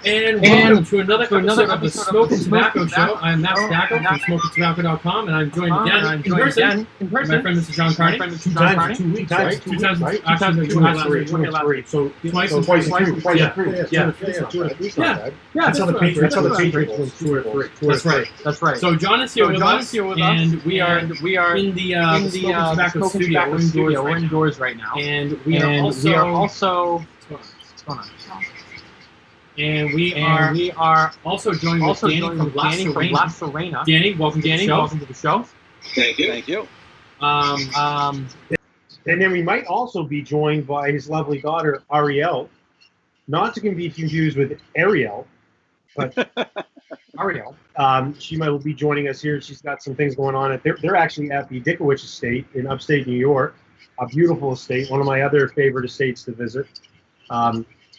And welcome to another episode of the Smokin Tabacco Show. I'm Matt Tobacco from SmokinTabacco.com, and I'm joined again in person by my friend Mr. John Carney. Two times in 2 weeks, right? Two times, right? actually, Two and three. So twice and twice. three. Yeah. 2 and 3. Yeah. That's how the Patriots win 2 or 3. That's right. So John is here with us, and we are in the Smokin Tabacco studio. We're indoors right now, and we are also. What's going on? And we are also joined with Danny from La Sirena. Danny, welcome to the show. Thank you. And then we might also be joined by his lovely daughter, Arielle. Not to be confused with Arielle, but Arielle. She might be joining us here. She's got some things going on. They're actually at the Dickowich Estate in upstate New York. A beautiful estate, one of my other favorite estates to visit.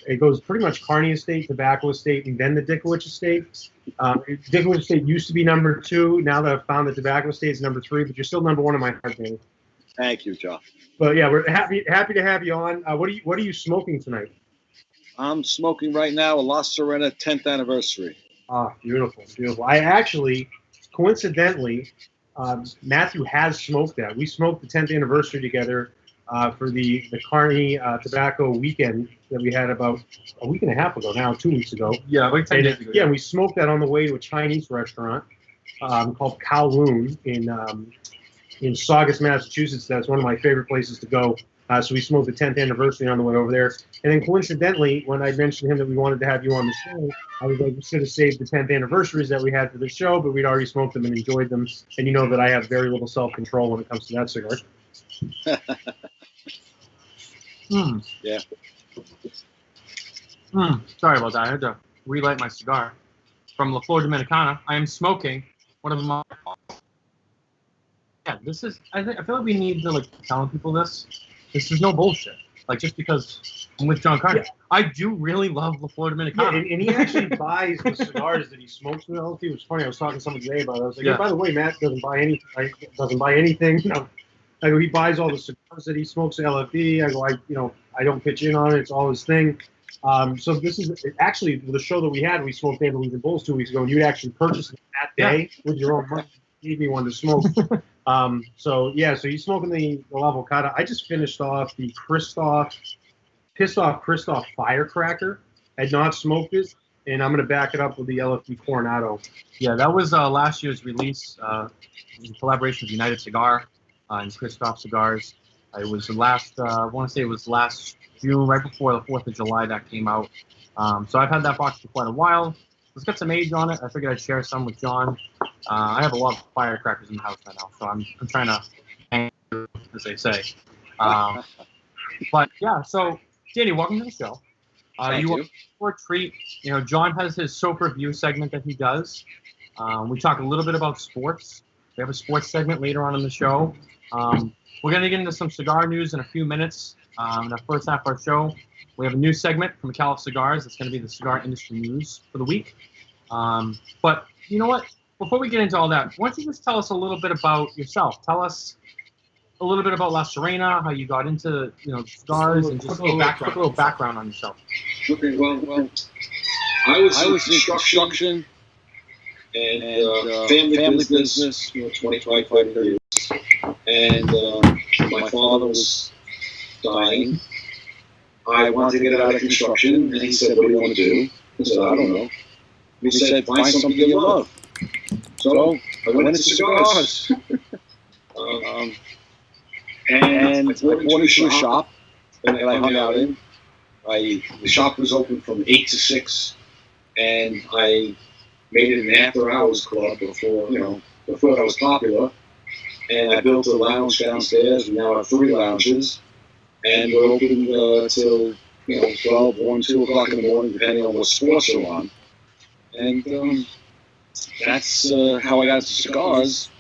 It goes pretty much Kearney Estate, Tobacco Estate, and then the Dickowich Estate. Dickowich Estate used to be number 2. Now that I've found the Tobacco Estate is number 3, but you're still number 1 in my heart, Danny. Thank you, John. But yeah, we're happy to have you on. What are you smoking tonight? I'm smoking right now a La Sirena 10th anniversary. Ah, beautiful. I actually, coincidentally, Matthew has smoked that. We smoked the 10th anniversary together for the Kearney tobacco weekend that we had about a week and a half ago now, 2 weeks ago. Yeah, like 10 days ago. Yeah, we smoked that on the way to a Chinese restaurant called Kowloon in Saugus, Massachusetts. That's one of my favorite places to go. So we smoked the 10th anniversary on the way over there. And then coincidentally, when I mentioned to him that we wanted to have you on the show, I was like, we should have saved the 10th anniversaries that we had for the show, but we'd already smoked them and enjoyed them. And you know that I have very little self-control when it comes to that cigar. Yeah. Sorry about that. I had to relight my cigar from La Flor Dominicana. I am smoking one of my. Yeah, this is. I feel like we need to telling people this. This is no bullshit. Just because I'm with John Carney, yeah. I do really love La Flor Dominicana. Yeah, and he actually buys the cigars that he smokes with LT. It was funny. I was talking to somebody today about it. I was like, yeah. Hey, by the way, Matt doesn't buy anything. You know, I go, he buys all the cigars that he smokes at LFD. I go, I don't pitch in on it. It's all his thing. So this is actually the show that we had. We smoked Andalusian Bulls 2 weeks ago, and you actually purchased it that day with your own money. You gave me one to smoke. So he's smoking the La Volcata. I just finished off the Pissed Off Christoph Firecracker. Had not smoked it, and I'm going to back it up with the LFD Coronado. Yeah, that was last year's release in collaboration with United Cigar and Christoph Cigars. It was the last, I want to say it was last June, right before the 4th of July that came out. So I've had that box for quite a while. It's got some age on it. I figured I'd share some with John. I have a lot of firecrackers in the house right now, so I'm trying to hang, as they say. But yeah, so Danny, welcome to the show. Thank you. For a treat. John has his soap review segment that he does. We talk a little bit about sports. We have a sports segment later on in the show. We're going to get into some cigar news in a few minutes. In the first half of our show, we have a new segment from Calif Cigars. It's going to be the cigar industry news for the week. But you know what? Before we get into all that, why don't you just tell us a little bit about yourself? Tell us a little bit about La Sirena, how you got into cigars, and just a little background on yourself. Okay, well, I was in construction and family business, 25 years. And my father was dying. I wanted to get out of construction, and he said, "What do you want to do?" I said, "I don't know." He said, "Find something you love." So I went into cigars. And I bought into a shop that I hung out in. The shop was open from 8 to 6, and I made it an after-hours club before that was popular. And I built a lounge downstairs. We now have 3 lounges, and we're open till 12, 1, 2 o'clock in the morning, depending on what sports are on. And that's how I got into cigars.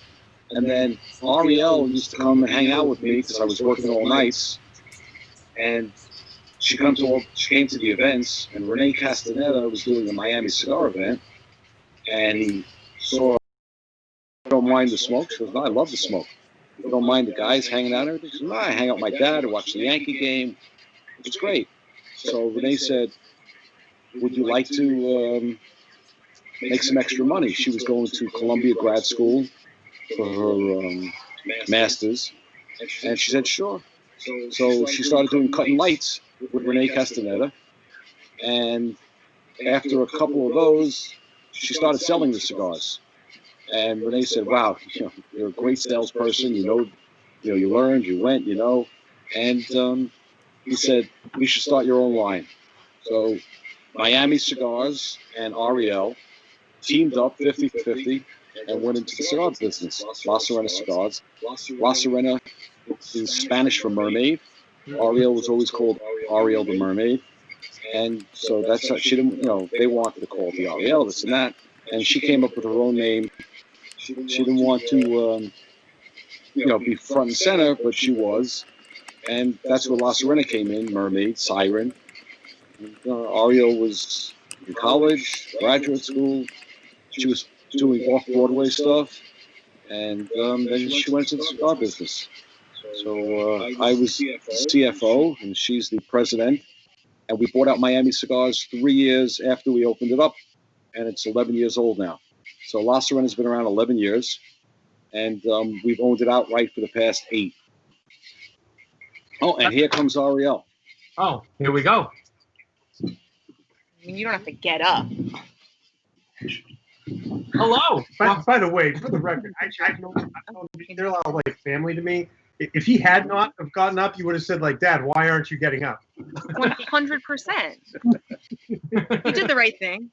And then Arielle used to come and hang out with me because I was working all nights. And she came to the events, and Renee Castaneda was doing a Miami cigar event, and he saw I don't mind the smoke. She goes, "No, I love the smoke. I don't mind the guys hanging out and everything." She goes, "No, I hang out with my dad and watch the Yankee game. It's great." So Renee said, would you like to make some extra money? She was going to Columbia grad school for her master's, and she said sure. So she started doing cutting lights with Renee Castaneda, and after a couple of those, she started selling the cigars. And Renee said, "Wow, you're a great salesperson. You learned, you went, And he said, "We should start your own line." So Miami Cigars and Arielle teamed up 50-50 and went into the cigar business. La Sirena Cigars. La Sirena is Spanish for mermaid. Arielle was always called Arielle the Mermaid. And so that's how she didn't, they wanted to call it the Arielle, this and that. And she came up with her own name. She didn't want to, be front and center, but she was. And that's where La Sirena came in, Mermaid, Siren. And, Arielle was in college, graduate school. She was doing off-Broadway stuff. And then she went into the cigar business. So I was the CFO, and she's the president. And we bought out Miami Cigars 3 years after we opened it up. And it's 11 years old now. So La Sirena's been around 11 years. And we've owned it outright for the past 8. Oh, and here comes Arielle. Oh, here we go. You don't have to get up. Hello. By the way, for the record, I've known they're a lot of like family to me. If he had not have gotten up, you would have said, like, "Dad, why aren't you getting up?" 100%. You did the right thing.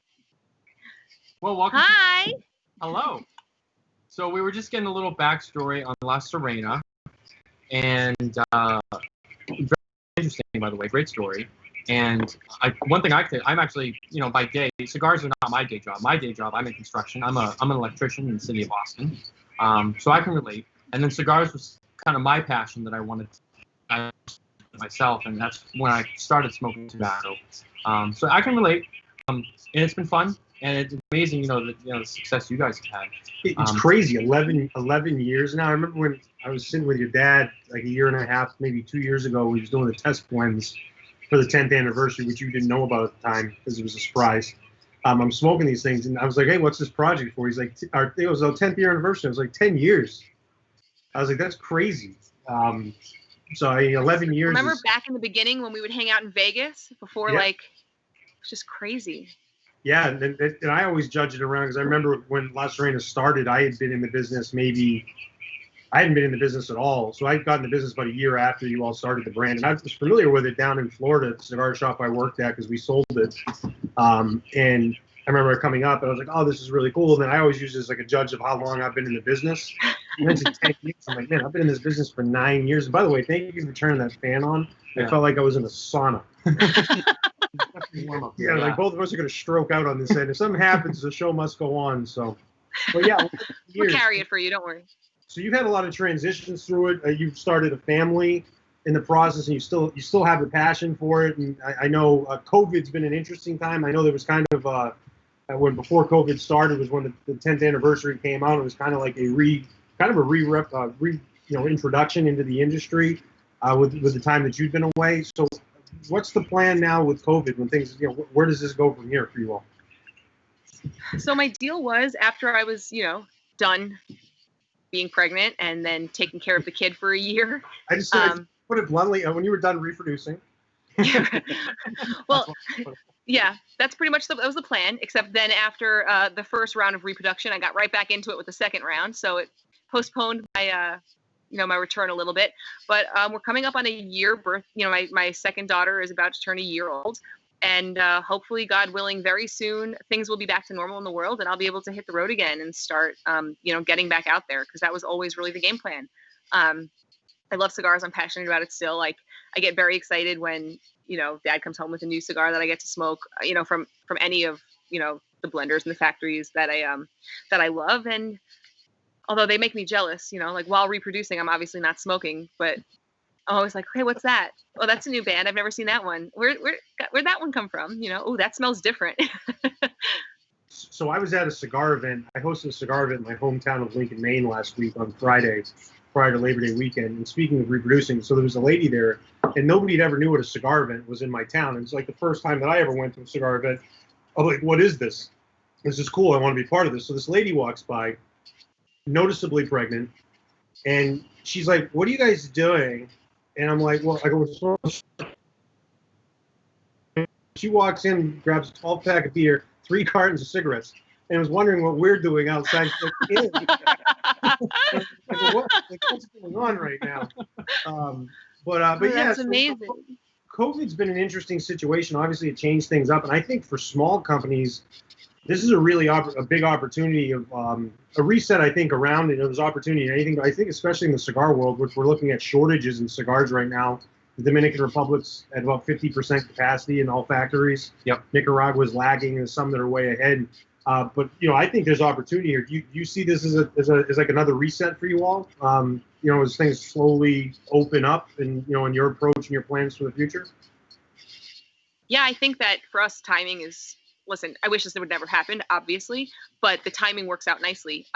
Well, welcome. Hi. Hello. So we were just getting a little backstory on La Sirena, and very interesting, by the way, great story. And one thing I'm actually, by day, cigars are not my day job. My day job, I'm in construction. I'm an electrician in the city of Boston, so I can relate. And then cigars was kind of my passion that I wanted to myself, and that's when I started smoking tobacco. So I can relate, and it's been fun, and it's amazing, the success you guys have had. It's crazy. 11 years now. I remember when I was sitting with your dad like a year and a half, maybe 2 years ago. We was doing the test blends for the 10th anniversary, which you didn't know about at the time because it was a surprise. I'm smoking these things, and I was like, "Hey, what's this project for?" He's like, "It was our 10th year anniversary." I was like, 10 years. I was like, "That's crazy." So 11 years. Remember back in the beginning when we would hang out in Vegas before, it's just crazy. Yeah, and I always judge it around because I remember when La Sirena started, I had been in the business I hadn't been in the business at all. So I got in the business about a year after you all started the brand. And I was familiar with it down in Florida at the cigar shop I worked at because we sold it. And I remember coming up and I was like, "Oh, this is really cool." And then I always use it as like a judge of how long I've been in the business. You mentioned 10 years. I'm like, "Man, I've been in this business for 9 years." And by the way, thank you for turning that fan on. Yeah. I felt like I was in a sauna. Yeah, like both of us are going to stroke out on this end. If something happens, the show must go on. So, but yeah, we'll carry it for you. Don't worry. So you've had a lot of transitions through it. You've started a family in the process, and you still have the passion for it. And I know COVID's been an interesting time. I know there was kind of when before COVID started was when the 10th anniversary came out. It was kind of like a introduction into the industry with the time that you've been away. So what's the plan now with COVID when things, where does this go from here for you all? So my deal was after I was, done being pregnant and then taking care of the kid for a year. I just put it bluntly, when you were done reproducing. Well, yeah, that's pretty much that was the plan, except then after the first round of reproduction, I got right back into it with the second round. So it postponed my, my return a little bit, but we're coming up on a year birth. My second daughter is about to turn a year old. And hopefully, God willing, very soon things will be back to normal in the world, and I'll be able to hit the road again and start, getting back out there, because that was always really the game plan. I love cigars. I'm passionate about it still. Like, I get very excited when Dad comes home with a new cigar that I get to smoke. From any of the blenders and the factories that I love. And although they make me jealous, like while reproducing, I'm obviously not smoking, but I'm always like, "Hey, what's that? Oh, that's a new band. I've never seen that one. Where'd that one come from? Oh, that smells different." So I was at a cigar event. I hosted a cigar event in my hometown of Lincoln, Maine last week on Friday, prior to Labor Day weekend. And speaking of reproducing, so there was a lady there, and nobody ever knew what a cigar event was in my town. And it's like the first time that I ever went to a cigar event. I'm like, what is this? This is cool. I want to be part of this. So this lady walks by, noticeably pregnant, and she's like, what are you guys doing? And I'm like, well, I go, she walks in, grabs a 12-pack of beer, 3 cartons of cigarettes, and was wondering what we're doing outside. Like, what's going on right now? But yeah, that's amazing. So COVID's been an interesting situation. Obviously, it changed things up, and I think for small companies, this is a really a big opportunity of a reset. I think around there's opportunity in anything, but I think especially in the cigar world, which we're looking at shortages in cigars right now. The Dominican Republic's at about 50% capacity in all factories. Yep. Nicaragua's lagging. There's some that are way ahead. But I think there's opportunity here. Do you see this as like another reset for you all? As things slowly open up, and in your approach and your plans for the future. Yeah, I think that for us, timing is. Listen, I wish this would never happen, obviously, but the timing works out nicely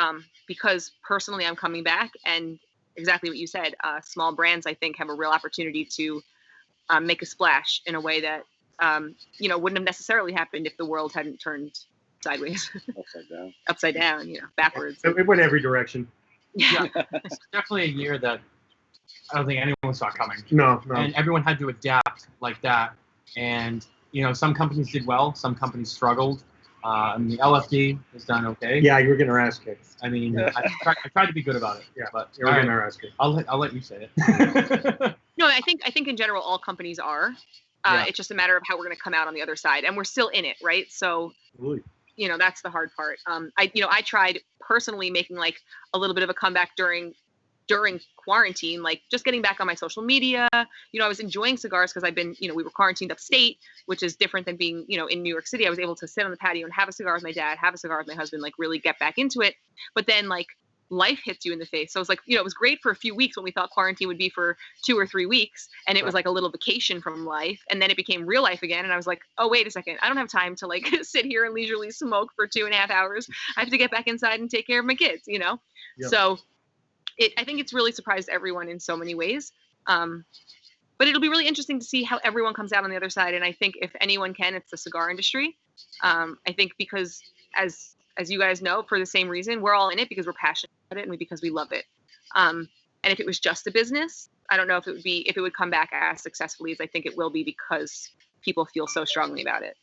because personally, I'm coming back, and exactly what you said. Small brands, I think, have a real opportunity to make a splash in a way that wouldn't have necessarily happened if the world hadn't turned sideways, upside down, backwards. It went every direction. Yeah. It's definitely a year that I don't think anyone saw coming. No. And everyone had to adapt like that. And, some companies did well. Some companies struggled. LFD has done okay. Yeah, you were getting our ass kicked. I mean, I tried to be good about it. Yeah, but you were getting our ass kicked. I'll let you say it. No, I think in general, all companies are. It's just a matter of how we're going to come out on the other side. And we're still in it, right? So, Absolutely. That's the hard part. I tried personally making like a little bit of a comeback during quarantine, like just getting back on my social media. I was enjoying cigars because I've been, we were quarantined upstate, which is different than being, in New York City. I was able to sit on the patio and have a cigar with my dad, have a cigar with my husband, like really get back into it. But then like life hits you in the face. So it's like, it was great for a few weeks when we thought quarantine would be for 2 or 3 weeks. And it was like a little vacation from life. And then it became real life again. And I was like, oh, wait a second. I don't have time to like sit here and leisurely smoke for 2.5 hours. I have to get back inside and take care of my kids, Yep. So I think it's really surprised everyone in so many ways. But it'll be really interesting to see how everyone comes out on the other side. And I think if anyone can, it's the cigar industry. I think because as you guys know, for the same reason, we're all in it because we're passionate about it and because we love it. And if it was just a business, I don't know if it would come back as successfully as I think it will be because people feel so strongly about it.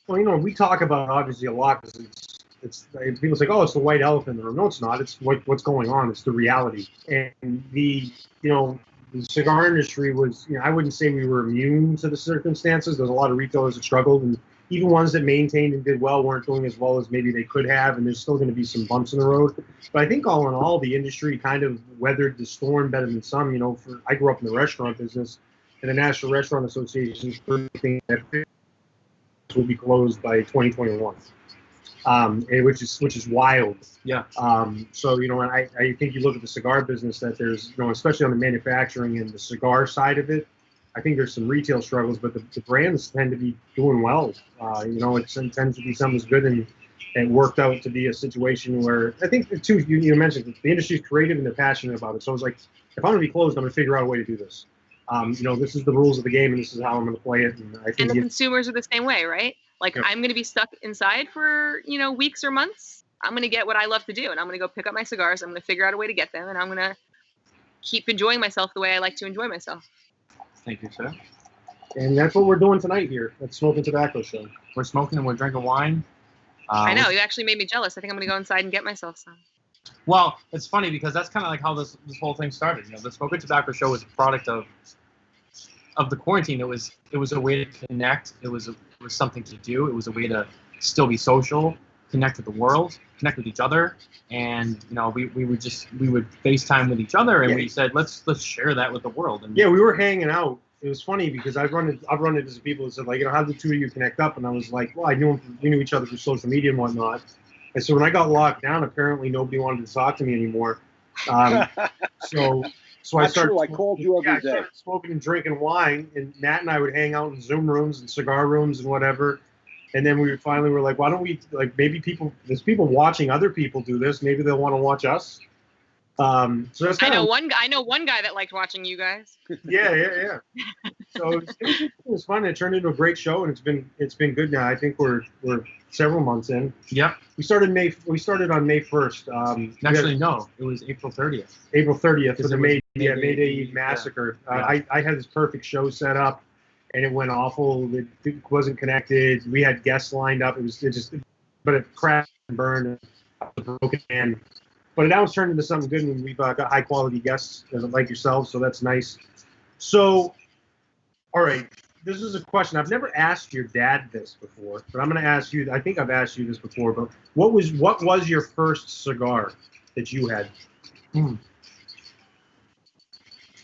Well, we talk about it obviously a lot because it's people say, oh, it's the white elephant in the room. No, it's not. It's what's going on. It's the reality. And the cigar industry was, I wouldn't say we were immune to the circumstances. There's a lot of retailers that struggled, and even ones that maintained and did well weren't doing as well as maybe they could have, and there's still going to be some bumps in the road. But I think all in all, the industry kind of weathered the storm better than some. I grew up in the restaurant business, and the National Restaurant Association's predicting that will be closed by 2021. Which is wild. Yeah. So and I think you look at the cigar business that there's especially on the manufacturing and the cigar side of it, I think there's some retail struggles, but the brands tend to be doing well. It tends to be something that's good, and it worked out to be a situation where I think too you mentioned that the industry is creative and they're passionate about it. So it's like, if I'm going to be closed, I'm going to figure out a way to do this. This is the rules of the game, and this is how I'm going to play it. And I think the consumers are the same way, right? Like, yep. I'm going to be stuck inside for, weeks or months. I'm going to get what I love to do, and I'm going to go pick up my cigars. I'm going to figure out a way to get them, and I'm going to keep enjoying myself the way I like to enjoy myself. Thank you, sir. And that's what we're doing tonight here at Smokin Tabacco Show. We're smoking and we're drinking wine. I know. You actually made me jealous. I think I'm going to go inside and get myself some. Well, it's funny because that's kind of like how this whole thing started. The Smokin Tabacco Show was a product of the quarantine. It was a way to connect. It was something to do. It was a way to still be social, connect with the world, connect with each other, and we would FaceTime with each other, and we said let's share that with the world. And we were hanging out. It was funny because I've run into some people that said like, how did the two of you connect up? And I was like, well, we knew each other through social media and whatnot. And so when I got locked down, apparently nobody wanted to talk to me anymore. So I started. I called you every day. I started smoking and drinking wine, and Matt and I would hang out in Zoom rooms and cigar rooms and whatever. And then we finally were like, why don't we, like, maybe there's people watching other people do this. Maybe they'll want to watch us. So that's I know one guy that liked watching you guys. Yeah. So it was fun. It turned into a great show, and it's been good now. I think we're several months in. Yep. We started on May 1st. Actually, no, it was April 30th. April 30th for the May Day Eve massacre. Yeah. I had this perfect show set up, and it went awful. It wasn't connected. We had guests lined up. But it crashed and burned. I was broken man. But now it's turned into something good, and we've got high quality guests like yourselves, so that's nice. So, all right, this is a question. I've never asked your dad this before, but I'm going to ask you. I think I've asked you this before, but what was your first cigar that you had?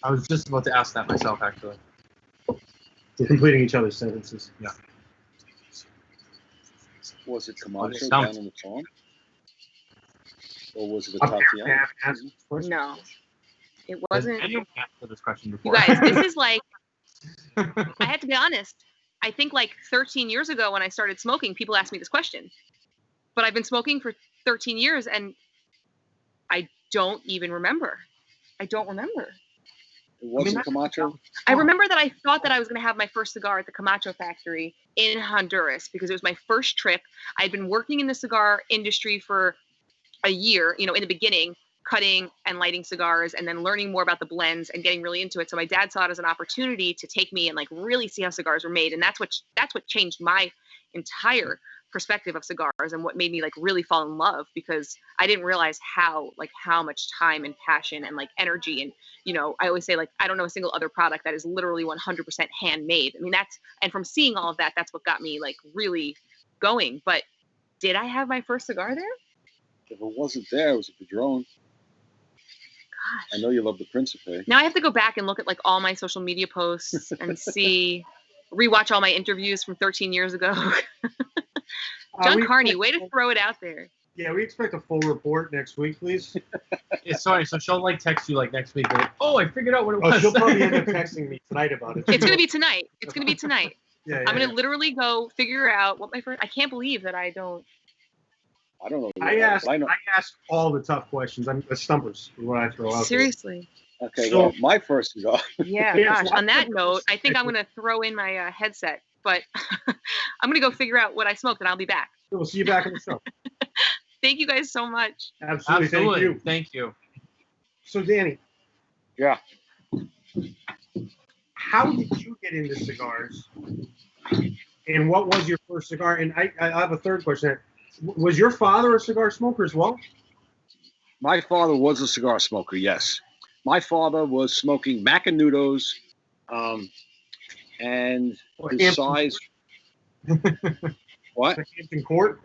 I was just about to ask that myself, actually. We're completing each other's sentences. Yeah. Was it Camacho Oh, down on the farm? Or was it a Tatiana? No, it Has wasn't. anyone answered this question before? You guys, this is like, I have to be honest. I think like 13 years ago when I started smoking, people asked me this question. But I've been smoking for 13 years and I don't even remember. I don't remember. It wasn't Camacho? I remember that I thought that I was going to have my first cigar at the Camacho factory in Honduras because it was my first trip. I'd been working in the cigar industry for a year, in the beginning, cutting and lighting cigars and then learning more about the blends and getting really into it. So my dad saw it as an opportunity to take me and like really see how cigars were made. And that's what changed my entire perspective of cigars and what made me like really fall in love, because I didn't realize how much time and passion and like energy and, I always say like, I don't know a single other product that is literally 100% handmade. I mean, and from seeing all of that, that's what got me like really going. But did I have my first cigar there? If it wasn't there, it was a Padron. Gosh. I know you love the Principe. Now I have to go back and look at like all my social media posts and rewatch all my interviews from 13 years ago. John Carney, way to throw it out there. Yeah, we expect a full report next week, please. Yeah, sorry, so she'll like text you like next week. Like, I figured out what it was. Oh, she'll probably end up texting me tonight about it. It's gonna be tonight. Yeah, I'm gonna literally go figure out what my first. I can't believe that I don't. I don't know. I ask all the tough questions. I'm stumpers is what I throw out. Seriously. Okay, So- well, my first cigar. Yeah, Yes, gosh. On that note, I think I'm gonna throw in my headset, but I'm gonna go figure out what I smoked, and I'll be back. We'll see you back on the show. Thank you guys so much. Absolutely. Thank you. So, Danny. Yeah. How did you get into cigars? And what was your first cigar? And I have a third question. Was your father a cigar smoker as well? My father was a cigar smoker, yes. My father was smoking Macanudos, and his size. What? Hampton Court?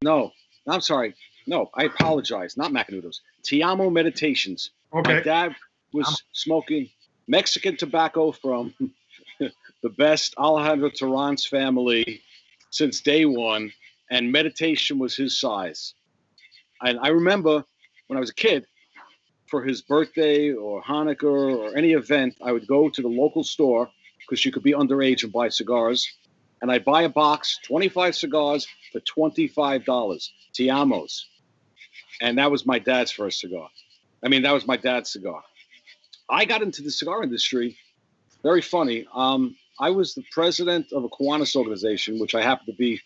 No, I'm sorry. No, I apologize. Not Macanudos. Tiamo Meditations. Okay. My dad was smoking Mexican tobacco from the best Alejandro Terran's family since day one, and meditation was his size. And I remember when I was a kid, for his birthday or Hanukkah or any event, I would go to the local store because you could be underage and buy cigars. And I'd buy a box, 25 cigars for $25, Tiamos. And that was my dad's first cigar. That was my dad's cigar. I got into the cigar industry, very funny. I was the president of a Kiwanis organization, which I happened to be,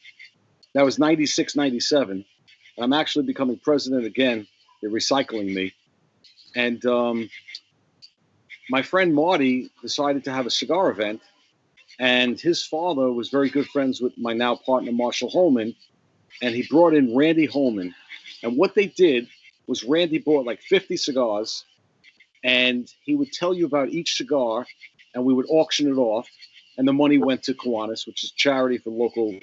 that was 96, 97. And I'm actually becoming president again. They're recycling me. And my friend Marty decided to have a cigar event. And his father was very good friends with my now partner, Marshall Holman. And he brought in Randy Holman. And what they did was Randy bought like 50 cigars. And he would tell you about each cigar. And we would auction it off. And the money went to Kiwanis, which is charity for local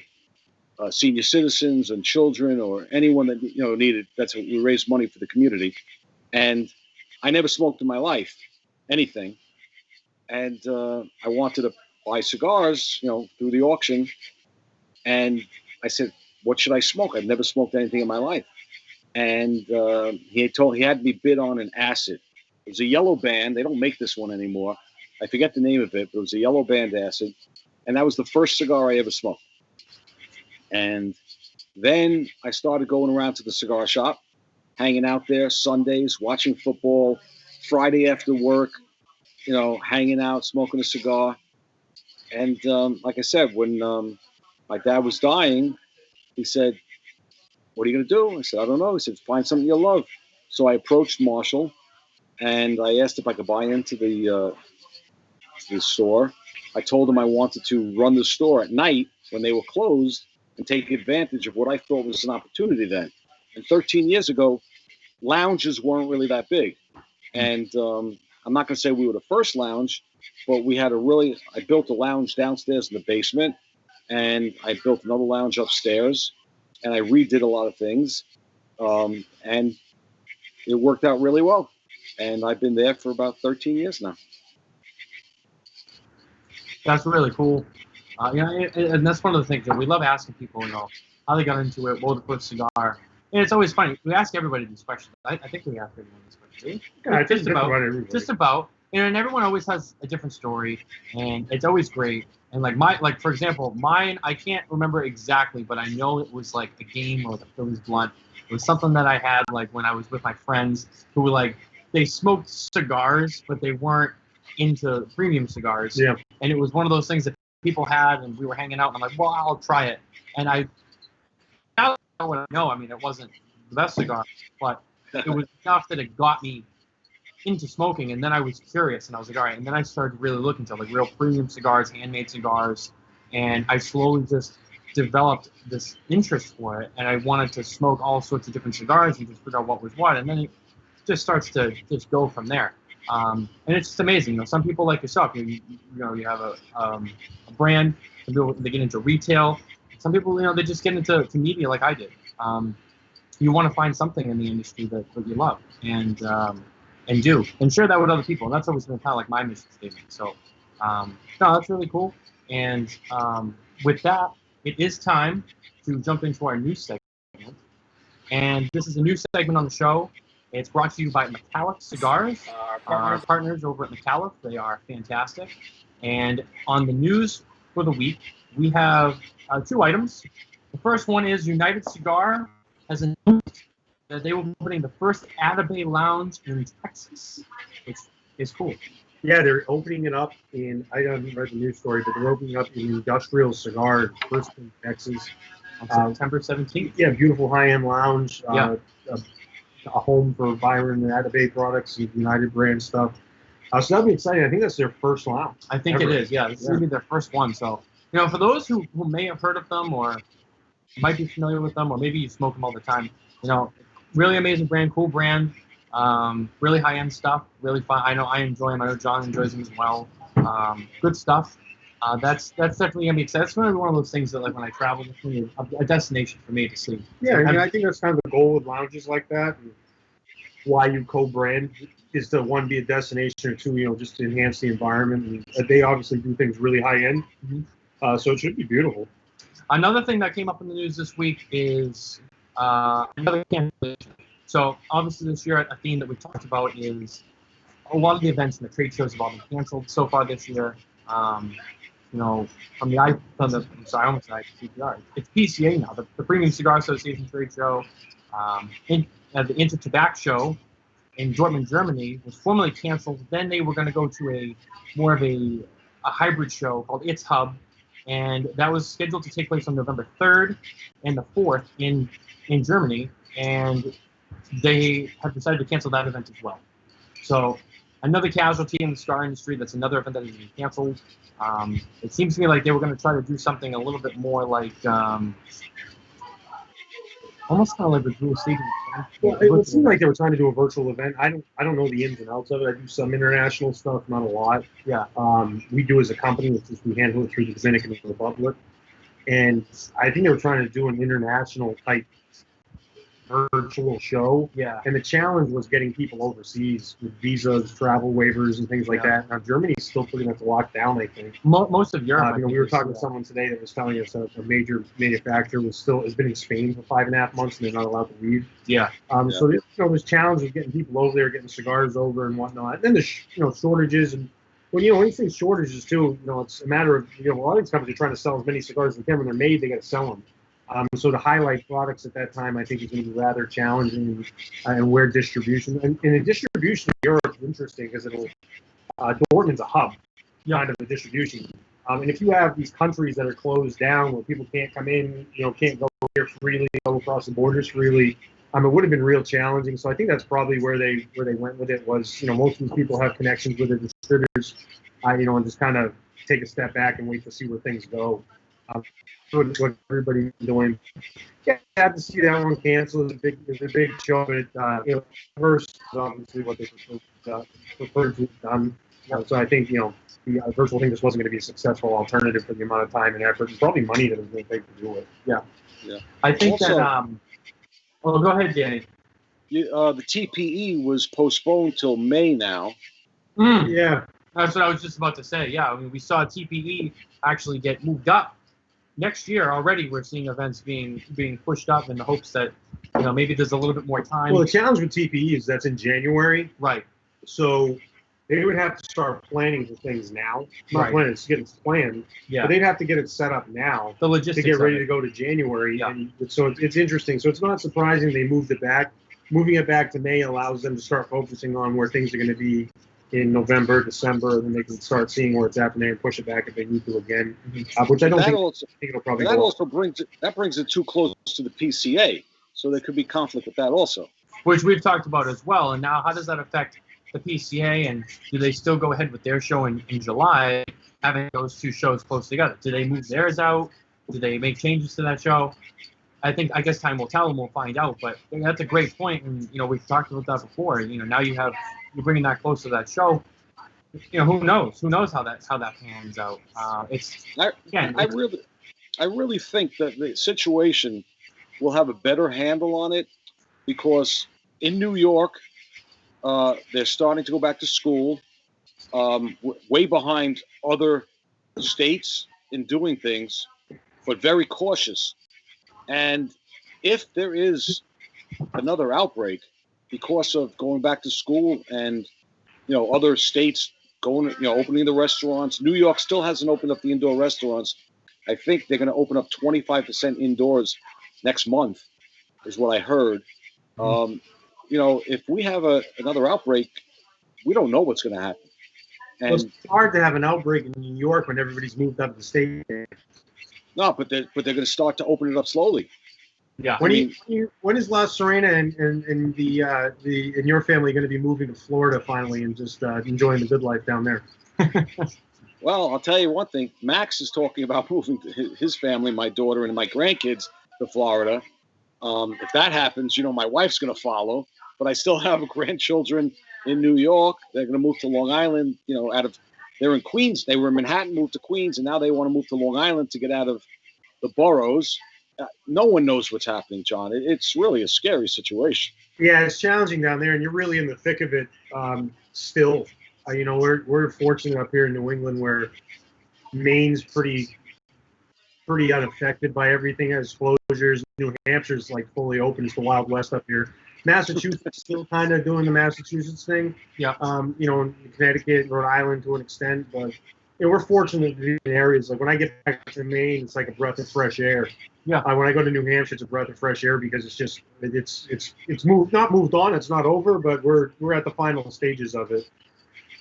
senior citizens and children or anyone that needed. That's what we raised money for the community. And I never smoked in my life, anything. And I wanted to buy cigars, through the auction. And I said, what should I smoke? I've never smoked anything in my life. And he had me bid on an acid. It was a yellow band. They don't make this one anymore. I forget the name of it, but it was a yellow band acid. And that was the first cigar I ever smoked. And then I started going around to the cigar shop, hanging out there Sundays, watching football, Friday after work, hanging out, smoking a cigar. And like I said, when my dad was dying, he said, "What are you going to do?" I said, "I don't know." He said, "Find something you love." So I approached Marshall and I asked if I could buy into the store. I told him I wanted to run the store at night when they were closed and take advantage of what I thought was an opportunity then. And 13 years ago, lounges weren't really that big. And I'm not going to say we were the first lounge, but I built a lounge downstairs in the basement, and I built another lounge upstairs, and I redid a lot of things. And it worked out really well. And I've been there for about 13 years now. That's really cool. And that's one of the things that we love asking people, how they got into it, what was the first cigar. And it's always funny. We ask everybody these questions. I think we ask everyone these questions. Yeah, just about. And everyone always has a different story, and it's always great. And for example, mine, I can't remember exactly, but I know it was like a game or the Phillies Blunt. It was something that I had when I was with my friends who were they smoked cigars, but they weren't into premium cigars. Yeah. And it was one of those things that people had, and we were hanging out, and I'm like, well, I'll try it. And now what I know, it wasn't the best cigar, but it was enough that it got me into smoking. And then I was curious, and I was like, all right. And then I started really looking to real premium cigars, handmade cigars, and I slowly just developed this interest for it. And I wanted to smoke all sorts of different cigars and just figure out what was what. And then it just starts to just go from there. And it's just amazing. Some people like yourself, you have a brand. Some people, they get into retail. Some people, they just get into media like I did. You want to find something in the industry that you love and do and share that with other people. And that's always been kind of my mission statement. So, no, that's really cool. And with that, it is time to jump into our news segment. And this is a new segment on the show. It's brought to you by Metallic Cigars, our partners over at Metallic. They are fantastic. And on the news for the week, we have two items. The first one is United Cigar has announced that they will be opening the first Atabay Lounge in Texas, which is cool. Yeah, they're opening it up I haven't read the news story, but they're opening up in Industrial Cigar, first in Texas. On September 17th. Yeah, beautiful high-end lounge. A home for Byron and Atabay products and United brand stuff. So that'll be exciting. I think that's their first lounge. I think it is. Yeah, this is going to be their first one. So, for those who may have heard of them or might be familiar with them, or maybe you smoke them all the time, really amazing brand, cool brand, really high-end stuff, really fun. I know I enjoy them. I know John enjoys them as well. Good stuff. That's definitely going to be exciting. It's going to be one of those things that, when I travel, it's going to be a destination for me to see. Yeah, I think that's kind of the goal with lounges like that. And why you co-brand is to, one, be a destination, or two, just to enhance the environment. And they obviously do things really high-end, so it should be beautiful. Another thing that came up in the news this week is another cancellation. So, obviously, this year, a theme that we talked about is a lot of the events and the trade shows have all been canceled so far this year. From the I almost said CPR. It's PCA now, the Premium Cigar Association trade show. The Inter Tobacco show in Dortmund, Germany, was formerly canceled. Then they were going to go to more of a hybrid show called It's Hub, and that was scheduled to take place on November 3rd and the 4th in Germany, and they have decided to cancel that event as well. So another casualty in the cigar industry. That's another event that has been canceled. It seems to me like they were going to try to do something a little bit more almost kind of like a dual staging. Well, it seemed like they were trying to do a virtual event. I don't know the ins and outs of it. I do some international stuff, not a lot. Yeah. We do as a company, which is we handle it through the Dominican Republic, and I think they were trying to do an international type virtual show. Yeah. And the challenge was getting people overseas with visas, travel waivers, and things like that. Now Germany's still pretty much locked down, I think. Most of Europe. We were talking to someone today that was telling us a major manufacturer has been in Spain for 5.5 months and they're not allowed to leave. Yeah. So there's challenges getting people over there, getting cigars over and whatnot. And then there's shortages, and when you say shortages too, it's a matter of a lot of these companies are trying to sell as many cigars as they can. When they're made, they got to sell them. So to highlight products at that time, I think is going to be rather challenging, and where distribution and the distribution in Europe is interesting because it'll Dortmund's a hub, kind of a distribution. And if you have these countries that are closed down where people can't come in, can't go here freely, go across the borders freely, it would have been real challenging. So I think that's probably where they went with it was, most of these people have connections with the distributors, and just kind of take a step back and wait to see where things go. What everybody's doing. Yeah, sad to see that one cancel. It's a big show, but first obviously what they preferred to have done. So I think the virtual thing just wasn't going to be a successful alternative for the amount of time and effort and probably money that it was going to take to do it. Yeah. Yeah. I think Also, that. Well, go ahead, Danny. The TPE was postponed till May now. Yeah. That's what I was just about to say. Yeah, we saw TPE actually get moved up. Next year already, we're seeing events being pushed up in the hopes that maybe there's a little bit more time. Well, the challenge with TPE is that's in January, right? So they would have to start planning for things now. Not planning, it's getting planned. Yeah. But they'd have to get it set up now. The logistics to get ready to go to January. Yeah. And so it's interesting. So it's not surprising they moved it back. Moving it back to May allows them to start focusing on where things are going to be in November, December, and then they can start seeing where it's happening and push it back if they need to again. Which I don't think it'll probably. That also brings it too close to the PCA, so there could be conflict with that also. Which we've talked about as well. And now, how does that affect the PCA? And do they still go ahead with their show in July, having those two shows close together? Do they move theirs out? Do they make changes to that show? I guess time will tell, and we'll find out. But that's a great point, and we've talked about that before. Now you're bringing that close to that show. Who knows? Who knows how that pans out? I really think that the situation will have a better handle on it because in New York, they're starting to go back to school, way behind other states in doing things, but very cautious. And if there is another outbreak because of going back to school and other states opening the restaurants, New York still hasn't opened up the indoor restaurants. I think they're going to open up 25% indoors next month, is what I heard. If we have another outbreak, we don't know what's going to happen. And it's hard to have an outbreak in New York when everybody's moved up to the state. No, but they're going to start to open it up slowly. Yeah. When is La Sirena and your family going to be moving to Florida finally and just enjoying the good life down there? Well, I'll tell you one thing. Max is talking about moving his family, my daughter, and my grandkids to Florida. If that happens, my wife's going to follow. But I still have grandchildren in New York. They're going to move to Long Island. They're in Queens. They were in Manhattan, moved to Queens, and now they want to move to Long Island to get out of the boroughs. No one knows what's happening, John. It's really a scary situation. Yeah, it's challenging down there, and you're really in the thick of it still. We're fortunate up here in New England where Maine's pretty unaffected by everything. It has closures. New Hampshire's like fully open. It's the Wild West up here. Massachusetts still kind of doing the Massachusetts thing. Yeah. Connecticut, Rhode Island to an extent, but we're fortunate to be in areas like when I get back to Maine, it's like a breath of fresh air. Yeah. When I go to New Hampshire, it's a breath of fresh air because it's not moved on. It's not over, but we're at the final stages of it.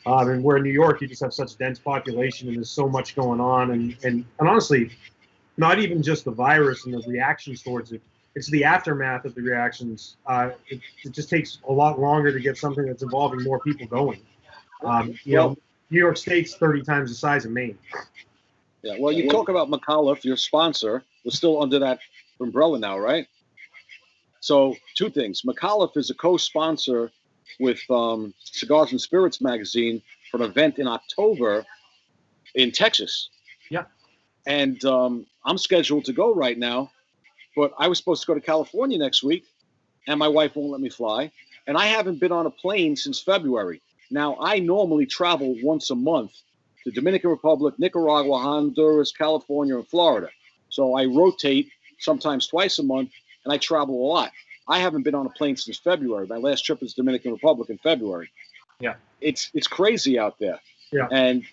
And where in New York, you just have such dense population and there's so much going on, and honestly, not even just the virus and the reactions towards it. It's the aftermath of the reactions. It just takes a lot longer to get something that's involving more people going. New York State's 30 times the size of Maine. Yeah, well, you talk about McAuliffe, your sponsor, was still under that umbrella now, right? So, two things. McAuliffe is a co-sponsor with Cigars and Spirits magazine for an event in October in Texas. Yeah. And I'm scheduled to go right now, but I was supposed to go to California next week, and my wife won't let me fly. And I haven't been on a plane since February. Now, I normally travel once a month to Dominican Republic, Nicaragua, Honduras, California, and Florida. So I rotate sometimes twice a month, and I travel a lot. I haven't been on a plane since February. My last trip is Dominican Republic in February. Yeah. It's crazy out there. Yeah. And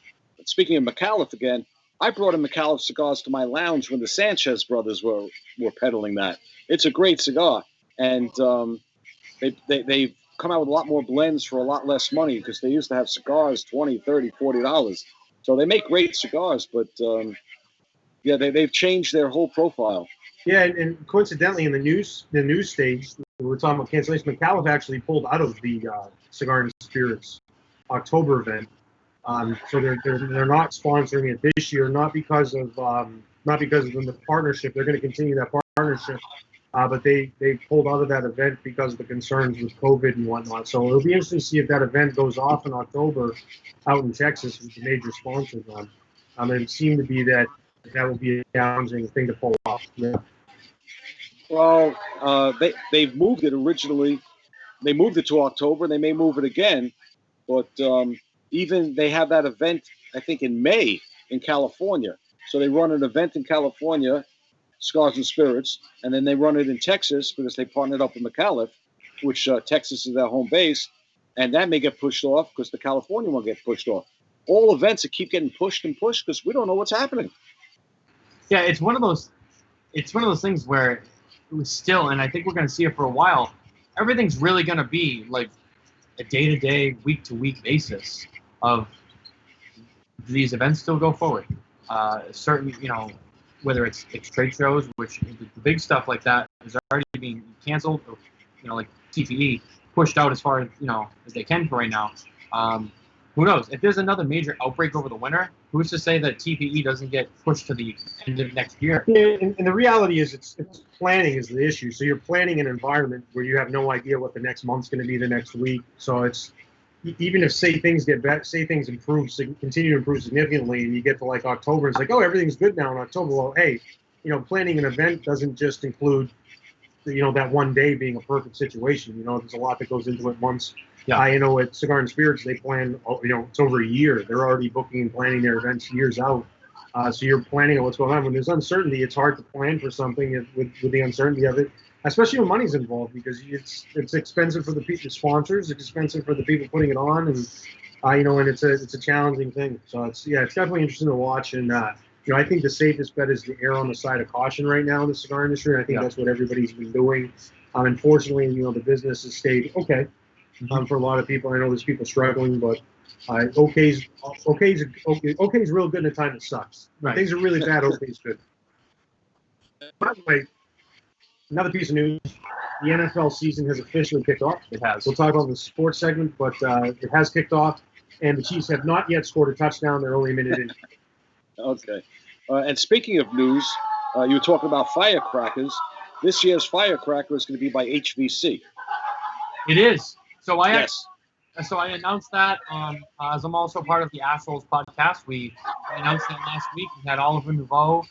speaking of McAuliffe again, I brought a McAuliffe cigars to my lounge when the Sanchez brothers were peddling that. It's a great cigar, and they've come out with a lot more blends for a lot less money because they used to have cigars $20, $30, $40. So they make great cigars, but yeah, they've changed their whole profile. Yeah, and coincidentally, in the news stage, we were talking about cancellation. McAuliffe actually pulled out of the Cigar and Spirits October event, so they're not sponsoring it this year, not because of the partnership. They're going to continue that partnership, but they pulled out of that event because of the concerns with COVID and whatnot. So it'll be interesting to see if that event goes off in October out in Texas with the major sponsors on. It seemed to be that will be a challenging thing to pull off. Yeah. Well, they've moved it originally. They moved it to October. They may move it again, but even they have that event, I think, in May in California. So they run an event in California, Cigars and Spirits, and then they run it in Texas because they partnered up with McAuliffe, which Texas is their home base, and that may get pushed off because the California one gets pushed off. All events that keep getting pushed and pushed because we don't know what's happening. Yeah, it's one of those things where it was still, and I think we're going to see it for a while. Everything's really going to be like a day-to-day, week-to-week basis of these events still go forward. Certain, whether it's trade shows, which the big stuff like that is already being canceled, or, like TPE pushed out as far as as they can for right now. Who knows? If there's another major outbreak over the winter, who's to say that TPE doesn't get pushed to the end of next year? Yeah, and the reality is, it's planning is the issue. So you're planning an environment where you have no idea what the next month's going to be, the next week. So it's even if things get better, things improve, continue to improve significantly, and you get to like October, it's like, oh, everything's good now in October. Well, hey, planning an event doesn't just include that one day being a perfect situation. There's a lot that goes into it, months. Yeah. At Cigar and Spirits, they plan, it's over a year. They're already booking and planning their events years out. So you're planning on what's going on. When there's uncertainty, it's hard to plan for something with the uncertainty of it, especially when money's involved, because it's expensive for the sponsors, it's expensive for the people putting it on, and and it's a challenging thing. So it's definitely interesting to watch. And I think the safest bet is to err on the side of caution right now in the cigar industry. And I think that's what everybody's been doing. Unfortunately, the business has stayed okay. For a lot of people, I know there's people struggling, but okay's real good in a time that sucks. Right. Things are really bad. Okay's good. By the way, another piece of news: the NFL season has officially kicked off. It has. We'll talk about the sports segment, but it has kicked off, and the Chiefs have not yet scored a touchdown. They're only a minute in. Okay. And speaking of news, you were talking about firecrackers. This year's firecracker is going to be by HVC. It is. So I announced that as I'm also part of the Assholes podcast. We announced that last week. We had Oliver Nouveau,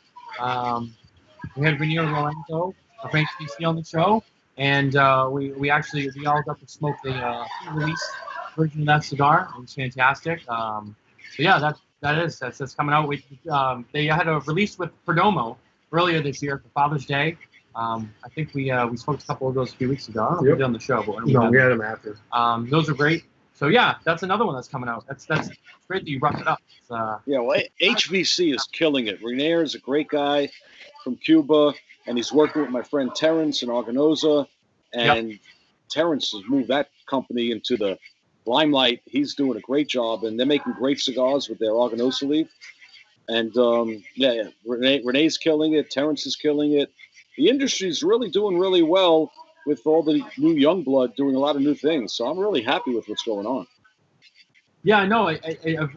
we had Rainier Lorenzo, Frank CC on the show, and we all got to smoke the release version of that cigar. It was fantastic. So yeah, that's coming out. They had a release with Perdomo earlier this year for Father's Day. I think we smoked a couple of those a few weeks ago. I don't know if we did on the show, but we had them after. Those are great. So yeah, that's another one that's coming out. That's great that you brought it up. Well, HVC is killing it. Rainier is a great guy from Cuba, and he's working with my friend Terrence in Arganosa, and Terrence has moved that company into the limelight. He's doing a great job, and they're making great cigars with their Arganosa leaf. And Renee's killing it. Terrence is killing it. The industry is really doing really well with all the new young blood doing a lot of new things. So I'm really happy with what's going on. Yeah, I know.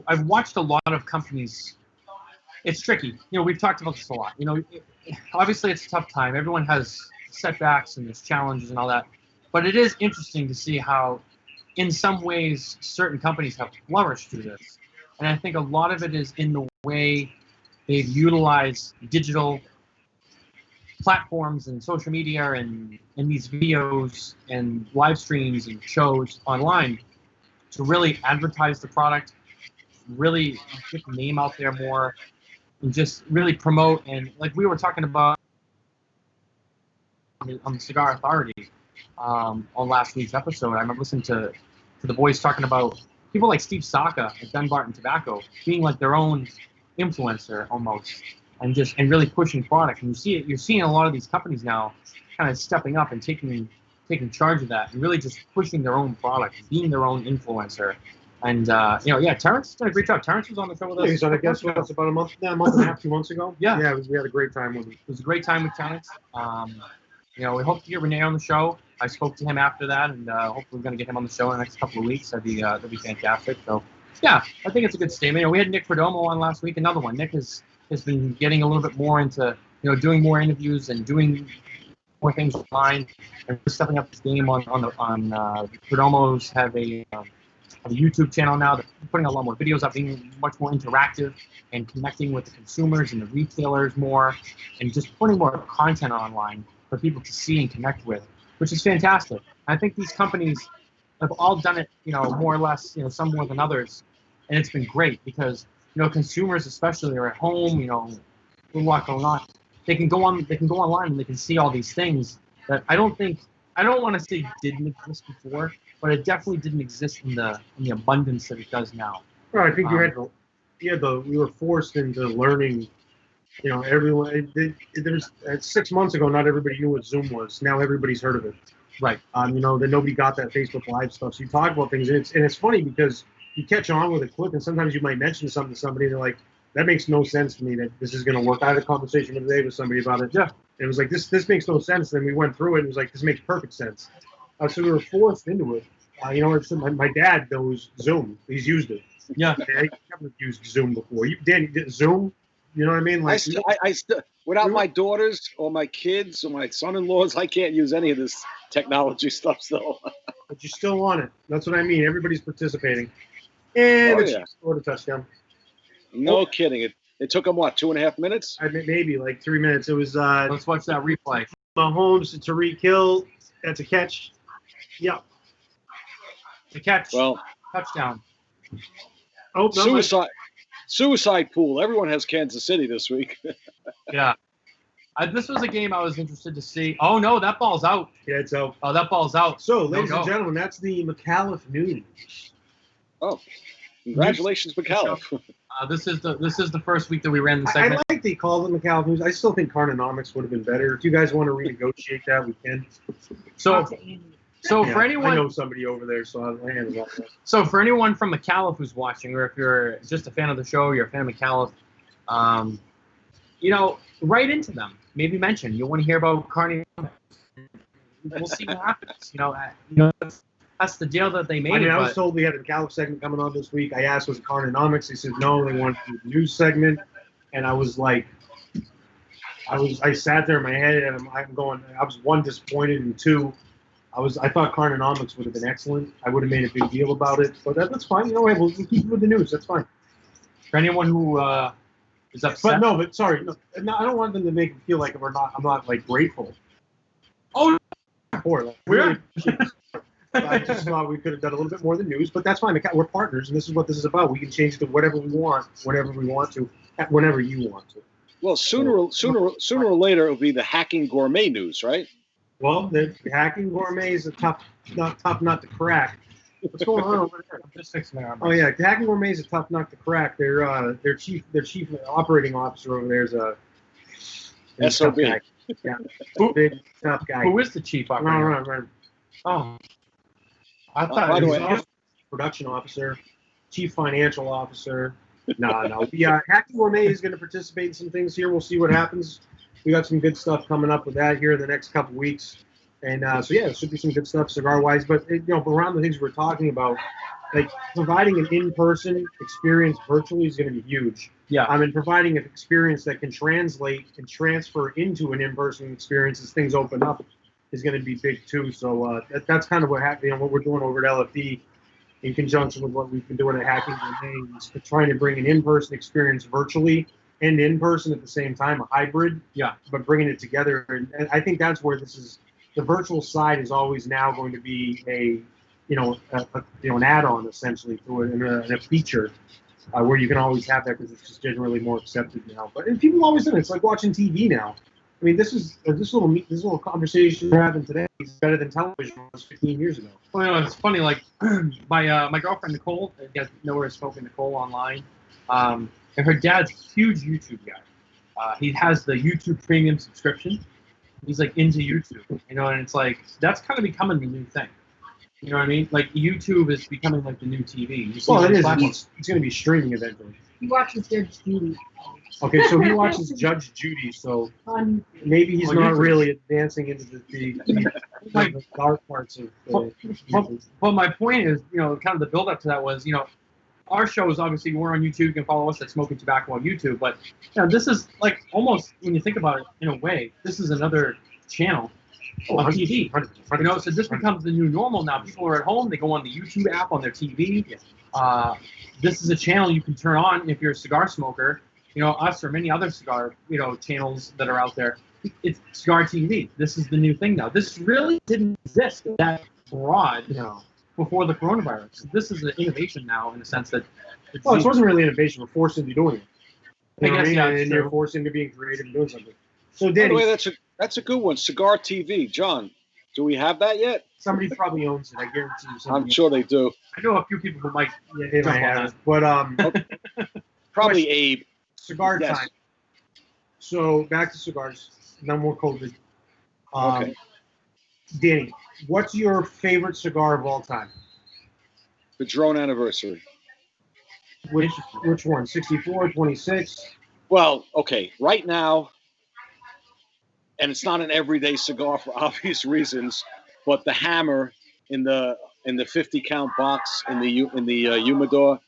I've watched a lot of companies. It's tricky. We've talked about this a lot. Obviously it's a tough time. Everyone has setbacks and there's challenges and all that. But it is interesting to see how, in some ways, certain companies have flourished through this. And I think a lot of it is in the way they've utilized digital platforms and social media and these videos and live streams and shows online to really advertise the product, really get the name out there more, and just really promote. And like we were talking about on the Cigar Authority on last week's episode, I remember listening to the boys talking about people like Steve Saka at Dunbarton Tobacco being like their own influencer almost, and really pushing product. And you're seeing a lot of these companies now kind of stepping up and taking charge of that and really just pushing their own product, being their own influencer. And Terrence did a great job. Terrence was on the show with us. Yeah, he's on a guest with us about a month and a half, 2 months ago. Yeah, we had a great time with him. It was a great time with Terrence. We hope to get Renee on the show. I spoke to him after that, and hopefully we're going to get him on the show in the next couple of weeks. That'd be fantastic. So, yeah, I think it's a good statement. We had Nick Perdomo on last week, another one. Nick has been getting a little bit more into doing more interviews and doing more things online and stepping up his game on Perdomos have a YouTube channel now. They're putting a lot more videos up, being much more interactive and connecting with the consumers and the retailers more, and just putting more content online for people to see and connect with, which is fantastic. I think these companies have all done it, more or less, some more than others, and it's been great because consumers especially are at home, with what going on. They can go online and they can see all these things that I don't want to say didn't exist before, but it definitely didn't exist in the abundance that it does now. Well, I think we were forced into learning. Everyone. There's 6 months ago, not everybody knew what Zoom was. Now everybody's heard of it. Right. That nobody got that Facebook Live stuff. So you talk about things, and it's funny because you catch on with a clip, and sometimes you might mention something to somebody, and they're like, "That makes no sense to me. That this is going to work." I had a conversation today with somebody about it. Yeah. And it was like, this makes no sense. And then we went through it, and it was like, this makes perfect sense. So we were forced into it. My dad knows Zoom. He's used it. Yeah. I never used Zoom before. Dan, Zoom? You know what I mean? Like, I still, without my daughters or my kids or my son-in-laws, I can't use any of this technology stuff still. But you're still on it. That's what I mean. Everybody's participating. And scored a touchdown. No kidding. It took them, what, 2.5 minutes? Maybe like 3 minutes. It was let's watch that replay. Mahomes to Tariq Hill. That's a catch. Yeah. The catch. Well, touchdown. Oh, no, Suicide pool. Everyone has Kansas City this week. Yeah. This was a game I was interested to see. Oh, no, that ball's out. Yeah, it's out. Oh, that ball's out. So, ladies and gentlemen, that's the McAuliffe news. Oh, congratulations, McAuliffe. This is the first week that we ran the segment. I like they called it McAuliffe news. I still think Carnonomics would have been better. If you guys want to renegotiate that, we can. So for anyone, I know somebody over there, so I'll handle that. So for anyone from McAuliffe who's watching, or if you're just a fan of the show, you're a fan of McAuliffe, write into them. Maybe mention you want to hear about Carney. We'll see what happens. That's the deal that they made. I was told we had a McAuliffe segment coming on this week. I asked was it Carnonomics. They said no, they wanted to do the news segment, and I was like, I sat there in my head and I'm going. I was one, disappointed, and two, I thought Carnonomics would have been excellent. I would have made a big deal about it, but that's fine. We'll keep it with the news. That's fine. For anyone who is upset. But sorry, no, I don't want them to make me feel like I'm not like grateful. Oh, poor. Really, I just thought we could have done a little bit more than news, but that's fine. We're partners, and this is what this is about. We can change it to whatever we want, whenever we want to, whenever you want to. Well, sooner or later, it'll be the hacking gourmet news, right? Well, the hacking gourmet is a tough nut to crack. What's going on over there? I'm just fixing my arm. Oh yeah, the hacking gourmet is a tough nut to crack. Their chief operating officer over there is a SOB. Yeah, big tough guy. Who is the chief operating officer? Right. Oh, I thought he was production officer, chief financial officer. No. Hacking Gourmet is going to participate in some things here. We'll see what happens. We got some good stuff coming up with that here in the next couple weeks. And it should be some good stuff cigar-wise. But, around the things we're talking about, like providing an in-person experience virtually is going to be huge. Yeah. Providing an experience that can translate and transfer into an in-person experience as things open up is going to be big too. So that's kind of what we're doing over at LFD in conjunction with what we've been doing at Hacking Gourmet, is trying to bring an in-person experience virtually and in-person at the same time, a hybrid. Yeah. But bringing it together, and I think that's where this is. The virtual side is always now going to be an add-on essentially to it, and a feature where you can always have that because it's just generally more accepted now. And people always do it. It's like watching TV now. This little conversation we're having today is better than television was 15 years ago. Well, it's funny. Like my girlfriend Nicole, you guys know her as Smokin Nicole online. And her dad's a huge YouTube guy. He has the YouTube Premium subscription. He's like into YouTube, you know, and it's like that's kind of becoming the new thing. You know what I mean? Like YouTube is becoming like the new TV. Well, it is. It's going to be streaming eventually. He watches Judge Judy. Okay, so he watches Judge Judy, so maybe he's not really advancing into the dark parts of the But my point is, you know, kind of the build up to that was, you know, our shows, obviously, we're on YouTube. You can follow us at Smokin Tabacco on YouTube. But, you know, this is like almost, when you think about it, in a way, this is another channel on TV. You know, so this becomes the new normal now. People are at home. They go on the YouTube app on their TV. This is a channel you can turn on if you're a cigar smoker. You know, us or many other cigar, you know, channels that are out there. It's cigar TV. This is the new thing now. This really didn't exist that broad. Before the coronavirus. This is an innovation now in the sense that it wasn't really innovation. We're forced into doing it. I guess, and you're forced into being creative and doing something. So, Danny, by the way, that's a good one. Cigar TV, John. Do we have that yet? Somebody probably owns it. I guarantee you. I'm sure they do. I know a few people who might. Yeah, they might have it. But probably Abe. Cigar time. So back to cigars. No more COVID. Okay. Danny, what's your favorite cigar of all time? The Drone Anniversary. Which one? 64, 26? Well, okay. Right now, and it's not an everyday cigar for obvious reasons, but the Hammer in the 50 count box in the humidor,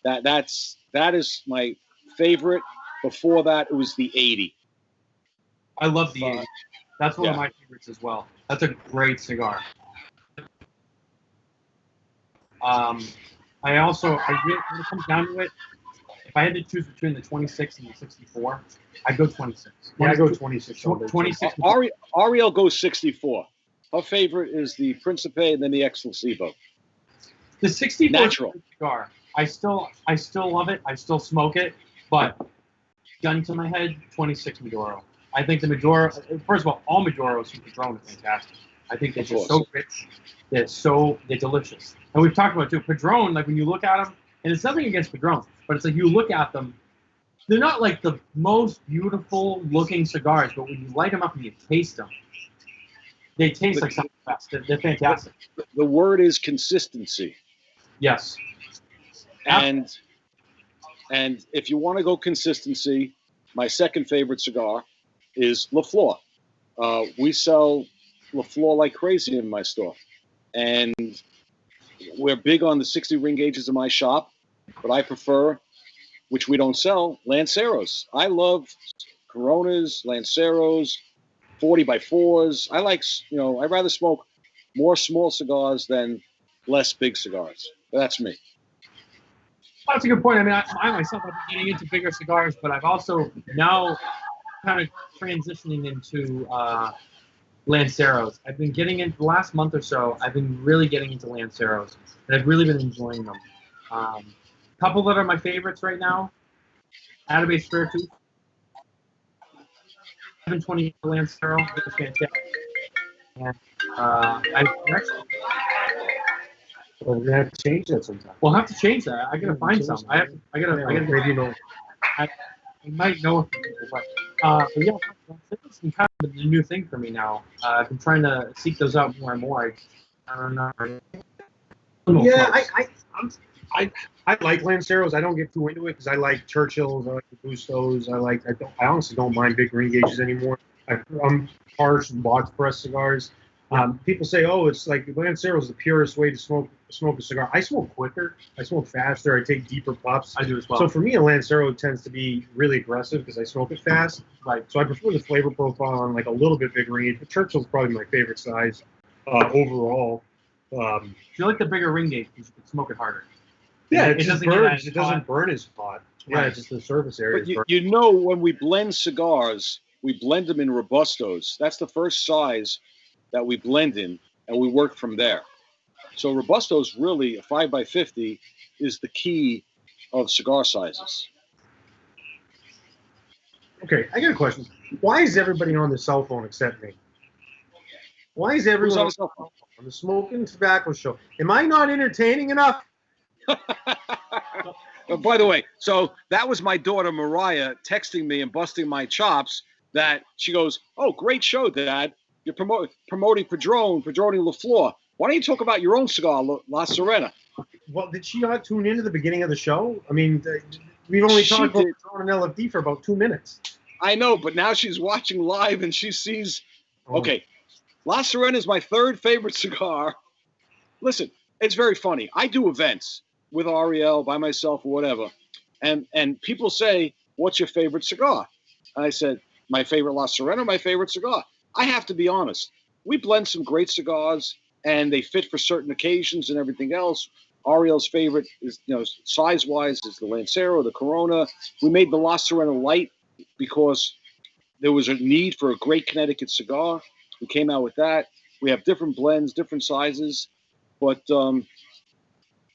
that is my favorite. Before that, it was the 80. I love the 80. That's one of my favorites as well. That's a great cigar. When it comes down to it, if I had to choose between the 26 and the 64, I'd go 26. Yeah, I go 26. 26. Arielle goes 64. Her favorite is the Principe and then the Exclusivo. The 64 natural cigar. I still love it. I still smoke it, but gun to my head, 26 Maduro. I think the Maduro, first of all Maduros from Padron are fantastic. I think they're just so rich. They're delicious. And we've talked about, too, Padron, like when you look at them, and it's nothing against Padron, but it's like you look at them, they're not like the most beautiful looking cigars, but when you light them up and you taste them, they taste like something best. They're fantastic. The word is consistency. Yes. And if you want to go consistency, my second favorite cigar is La Flor. We sell La Flor like crazy in my store. And we're big on the 60 ring gauges in my shop, but I prefer, which we don't sell, Lanceros. I love Coronas, Lanceros, 40x4s. I'd rather smoke more small cigars than less big cigars. But that's me. That's a good point. I mean, I myself have been getting into bigger cigars, but I've also now kind of transitioning into Lanceros. I've been getting into the last month or so. I've been really getting into Lanceros, and I've really been enjoying them. Couple that are my favorites right now: Atabey Spare Tooth, 720 Lancero, it's fantastic. And We're gonna have to change that sometime. We'll have to change that. I gotta find some. I gotta. Maybe you know. I might know a few people, but yeah, it's been kind of the new thing for me now. I've been trying to seek those out more and more. I don't know. Yeah, I like Lanceros. I don't get too into it because I like Churchills. I like the Bustos. I honestly don't mind big ring gauges anymore. I'm harsh and box press cigars. People say, "Oh, it's like Lancero is the purest way to smoke a cigar." I smoke quicker. I smoke faster. I take deeper puffs. I do as well. So for me, a Lancero tends to be really aggressive because I smoke it fast. So I prefer the flavor profile on like a little bit bigger range. But Churchill's probably my favorite size overall. If you like the bigger ring gauge, you can smoke it harder. Yeah, it just burns. It doesn't burn as hot. Yeah, Right. it's just the surface area. But you know, when we blend cigars, we blend them in Robustos. That's the first size that we blend in, and we work from there. So Robustos, really, a 5x50 is the key of cigar sizes. Okay, I got a question. Why is everybody on the cell phone except me? Why is everyone on the cell phone? on the Smokin Tabacco show? Am I not entertaining enough? By the way, so that was my daughter Mariah texting me and busting my chops. That she goes, "Oh, great show, Dad. You're promoting Padron LaFleur. Why don't you talk about your own cigar, La Sirena?" Well, did she not tune into the beginning of the show? I mean, we've only talked about Padron and LFD for about 2 minutes. I know, but now she's watching live and she sees. Okay, La Sirena is my third favorite cigar. Listen, it's very funny. I do events with Arielle, by myself, or whatever, and people say, "What's your favorite cigar?" And I said, "My favorite La Sirena, my favorite cigar." I have to be honest. We blend some great cigars, and they fit for certain occasions and everything else. Arielle's favorite is, size-wise, is the Lancero, the Corona. We made the La Sirena Light because there was a need for a great Connecticut cigar. We came out with that. We have different blends, different sizes, but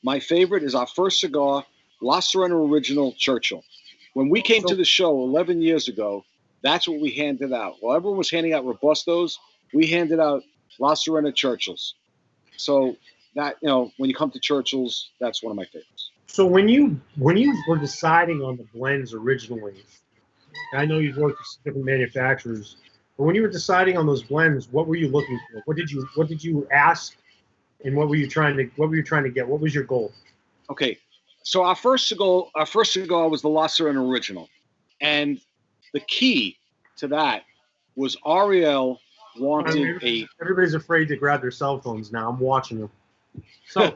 my favorite is our first cigar, La Sirena Original Churchill. When we came to the show 11 years ago, that's what we handed out. While everyone was handing out Robustos, we handed out La Sirena Churchills. So that, when you come to Churchills, that's one of my favorites. So when you were deciding on the blends originally, and I know you've worked with different manufacturers, but when you were deciding on those blends, what were you looking for? What did you ask, and what were you trying to get? What was your goal? Okay, so our first cigar was the La Sirena Original, and the key to that was Arielle wanted Everybody's afraid to grab their cell phones now. I'm watching them. So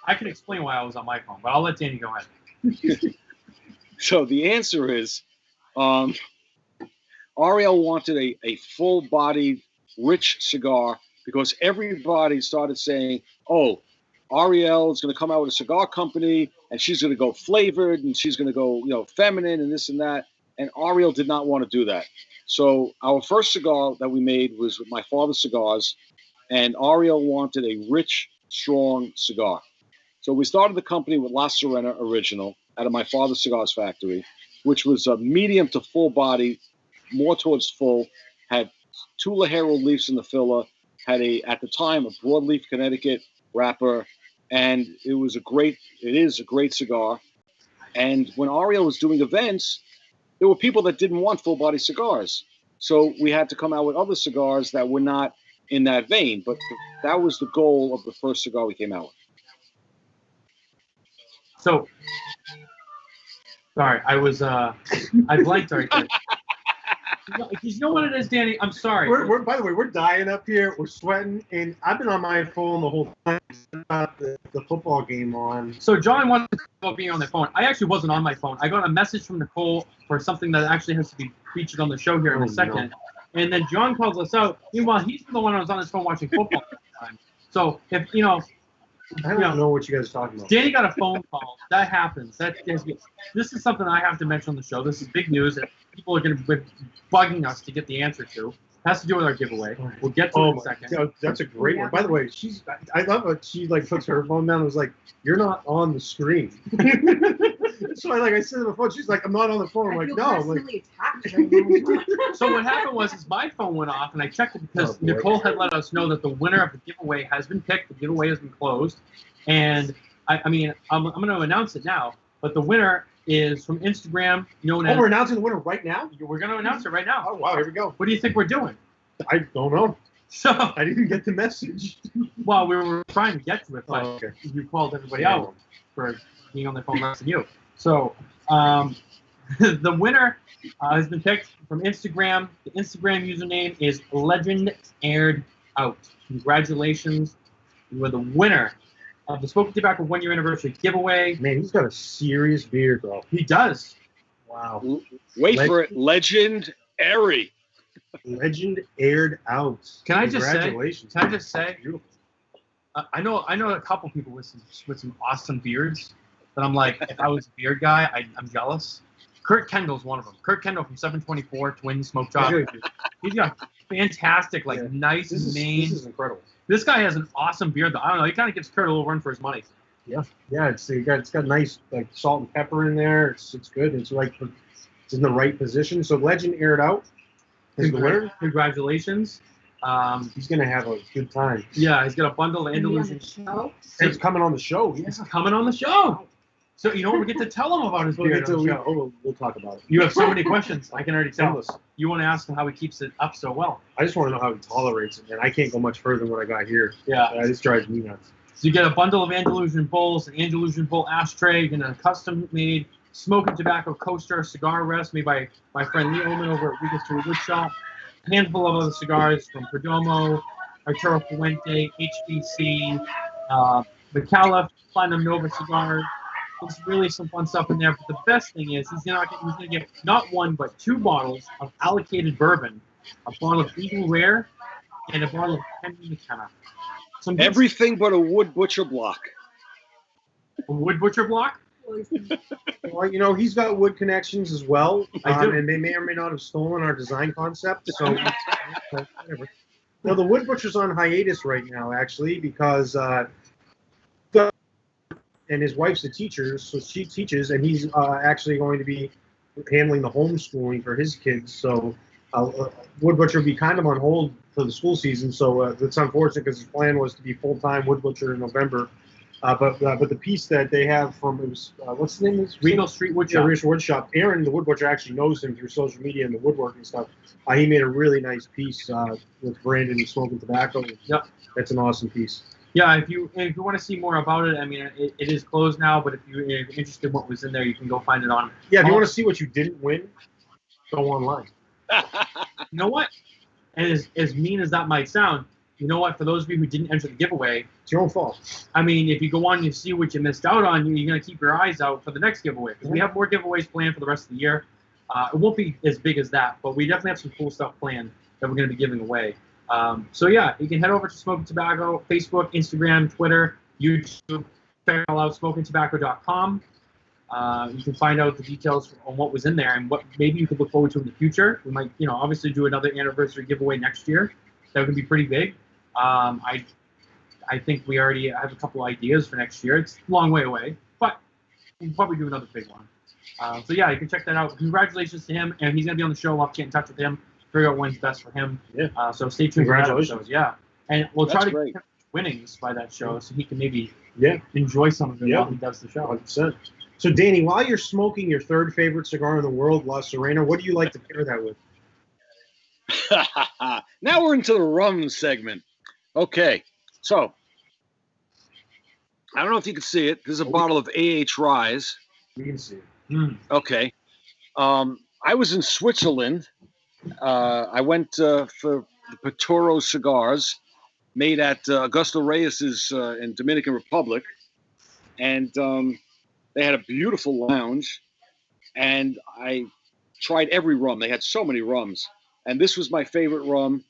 I can explain why I was on my phone, but I'll let Danny go ahead. So the answer is, Arielle wanted a full-bodied, rich cigar because everybody started saying, "Oh, Arielle is going to come out with a cigar company, and she's going to go flavored, and she's going to go, feminine, and this and that." And Arielle did not want to do that. So our first cigar that we made was with my father's cigars, and Arielle wanted a rich, strong cigar. So we started the company with La Sirena Original out of my father's cigars factory, which was a medium to full body, more towards full, had 2 Ligero leaves in the filler, had at the time, a broadleaf Connecticut wrapper, and it is a great cigar. And when Arielle was doing events, there were people that didn't want full body cigars. So we had to come out with other cigars that were not in that vein. But that was the goal of the first cigar we came out with. So, sorry, I blanked right there. You know what it is, Danny? I'm sorry. By the way, we're dying up here. We're sweating, and I've been on my phone the whole time about the football game on. So John wanted to talk about being on their phone. I actually wasn't on my phone. I got a message from Nicole for something that actually has to be featured on the show here in a second. No. And then John calls us out. Meanwhile, he's the one who was on his phone watching football at the time. So if I don't know what you guys are talking about. Danny got a phone call. That happens. This is something I have to mention on the show. This is big news that people are going to be bugging us to get the answer to. It has to do with our giveaway. We'll get to it in a second. Yeah, that's a great one. By the way, I love it. She puts her phone down and was like, "You're not on the screen." So I said on the phone, she's like, "I'm not on the phone." I'm like, "No." So what happened was my phone went off, and I checked it because Nicole had let us know that the winner of the giveaway has been picked. The giveaway has been closed, and I'm going to announce it now. But the winner is from Instagram, known as. Oh, we're announcing the winner right now? We're going to announce it right now. Oh wow, here we go. What do you think we're doing? I don't know. So I didn't get the message. Well, we were trying to get to it, but you called everybody out for being on their phone less than you. So the winner has been picked from Instagram. The Instagram username is Legend Aired Out. Congratulations. You are the winner of the Smokin Tabacco 1 year anniversary giveaway. Man, he's got a serious beard, though. He does. Wow. Wait for it. Legendary. Legend Aired Out. Can I just say? Beautiful. I know a couple people with some awesome beards. But I'm like, if I was a beard guy, I'm jealous. Kurt Kendall's one of them. Kurt Kendall from 724 Twin Smoke Shop. He's got fantastic, nice mane. This is incredible. This guy has an awesome beard, though. I don't know. He kind of gives Kurt a little run for his money. Yeah. It's got nice salt and pepper in there. It's good. It's in the right position. So Legend Aired Out is the winner. Congratulations. He's gonna have a good time. Yeah, he's got a bundle of Andalusian. It's coming on the show. Yeah. It's coming on the show. So you know what, we get to tell him about his beard on the show. We'll talk about it. You have so many questions. I can already tell. Endless. You want to ask him how he keeps it up so well. I just want to know how he tolerates it, man. I can't go much further than what I got here. Yeah. This drives me nuts. So you get a bundle of Andalusian bowls, an Andalusian bowl ashtray, and a custom-made Smokin Tabacco coaster cigar rest made by my friend Lee Oman over at Riga's to Wood Shop. A handful of other cigars from Perdomo, Arturo Fuente, HBC, the Caliph, Platinum Nova cigar. There's really some fun stuff in there. But the best thing is he's going to get not one but 2 bottles of allocated bourbon, a bottle of Eagle Rare, and a bottle of Henry McKenna. Everything but a wood butcher block. A wood butcher block? Well, you know, he's got wood connections as well. I do. And they may or may not have stolen our design concept. So, whatever. Now, the wood butcher's on hiatus right now, actually, because and his wife's a teacher, so she teaches, and he's actually going to be handling the homeschooling for his kids. So, wood butcher will be kind of on hold for the school season. So it's unfortunate because his plan was to be full-time wood butcher in November. But the piece that they have from what's the name? Regal Street Wood Shop. Yeah, Regal Wood Shop. Aaron, the wood butcher, actually knows him through social media and the woodworking stuff. He made a really nice piece with Brandon and Smokin Tabacco. Yep, that's an awesome piece. Yeah, if you want to see more about it, I mean, it is closed now. But if you're interested in what was in there, you can go find it on. Yeah, if you want to see what you didn't win, go online. You know what? And as mean as that might sound, you know what? For those of you who didn't enter the giveaway, it's your own fault. I mean, if you go on and you see what you missed out on, you're going to keep your eyes out for the next giveaway. Because we have more giveaways planned for the rest of the year. It won't be as big as that, but we definitely have some cool stuff planned that we're going to be giving away. So yeah, you can head over to Smokin Tabacco, Facebook, Instagram, Twitter, YouTube, check it all out, smokintabacco.com. You can find out the details on what was in there and what maybe you could look forward to in the future. We might, obviously do another anniversary giveaway next year. That would be pretty big. I think we already have a couple ideas for next year. It's a long way away, but we'll probably do another big one. So yeah, you can check that out. Congratulations to him, and he's gonna be on the show. We'll have to get in touch with him, figure out when's best for him. Yeah. So stay tuned for that episode. Yeah, and we'll try to great. get winnings by that show, so he can maybe Yeah. enjoy some of it while he does the show. 100%. So, Danny, while you're smoking your third favorite cigar in the world, La Sirena, what do you like to pair that with? Now we're into the rum segment. Okay, so I don't know if you can see it. This is a bottle of AH Rise. You can see it. Okay. I was in Switzerland. I went for the Petoro cigars made at Augusto Reyes's in Dominican Republic. And they had a beautiful lounge. And I tried every rum. They had so many rums. And this was my favorite rum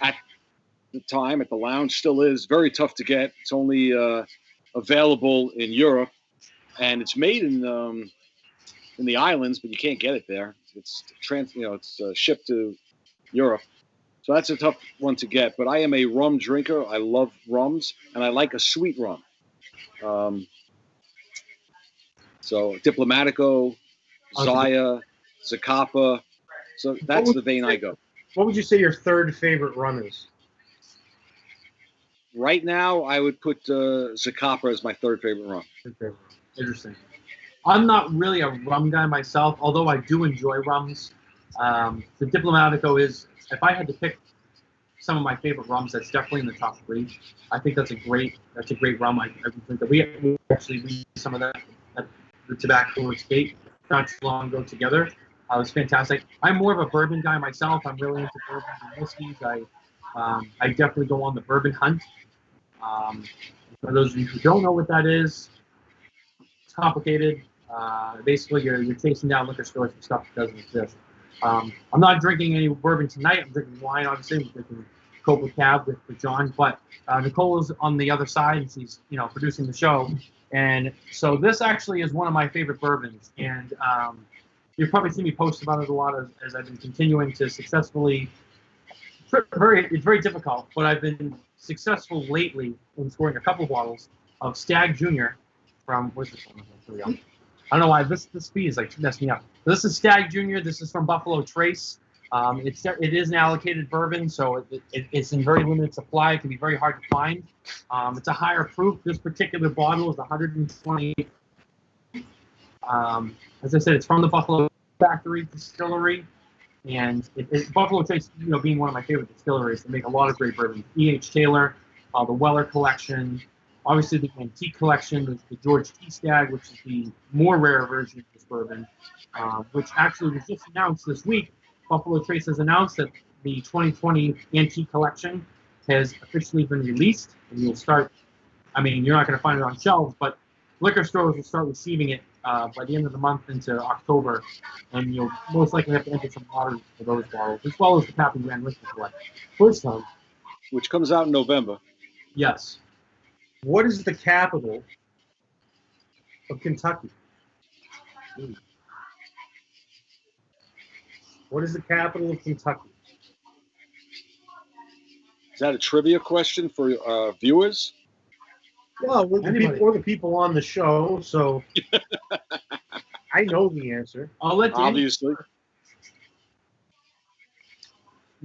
at the time, at the lounge. Still is. Very tough to get. It's only available in Europe. And it's made in the islands, but you can't get it there. It's shipped to Europe. So that's a tough one to get. But I am a rum drinker. I love rums, and I like a sweet rum. So Diplomatico, Zaya, Zacapa. So that's the vein I go. What would you say your third favorite rum is? Right now, I would put Zacapa as my third favorite rum. Interesting. I'm not really a rum guy myself, although I do enjoy rums. The Diplomatico is, if I had to pick some of my favorite rums, that's definitely in the top 3. I think that's a great rum. I think that we actually read some of that at the Tobacco Escape not too long ago together. It was fantastic. I'm more of a bourbon guy myself. I'm really into bourbons and whiskeys. I definitely go on the bourbon hunt. For those of you who don't know what that is, it's complicated. Basically, you're chasing down liquor stores for stuff that doesn't exist. I'm not drinking any bourbon tonight. I'm drinking wine, obviously. I'm drinking Cobra Cab with John. But Nicole is on the other side, and she's producing the show. And so this actually is one of my favorite bourbons. And you've probably seen me post about it a lot as I've been continuing to successfully. It's very difficult, but I've been successful lately in scoring a couple bottles of Stag Junior from where's this one? Here we go. I don't know why this speed is like messing me up. This is Stag Junior. This is from Buffalo Trace. It is an allocated bourbon, so it's in very limited supply. It can be very hard to find. It's a higher proof. This particular bottle is 120. As I said, it's from the Buffalo Factory Distillery, and Buffalo Trace, being one of my favorite distilleries, they make a lot of great bourbon. E.H. Taylor, the Weller Collection, obviously the Antique Collection, the George T. Stagg, which is the more rare version of this bourbon, which actually was just announced this week. Buffalo Trace has announced that the 2020 Antique Collection has officially been released, and you'll start. I mean, you're not going to find it on shelves, but liquor stores will start receiving it by the end of the month into October, and you'll most likely have to enter some lotteries for those bottles, as well as the Captain Grand Whisky Collection. First time. Which comes out in November. Yes. What is the capital of Kentucky? What is the capital of Kentucky? Is that a trivia question for viewers? Well, we're the people on the show, so I know the answer. I'll let Obviously.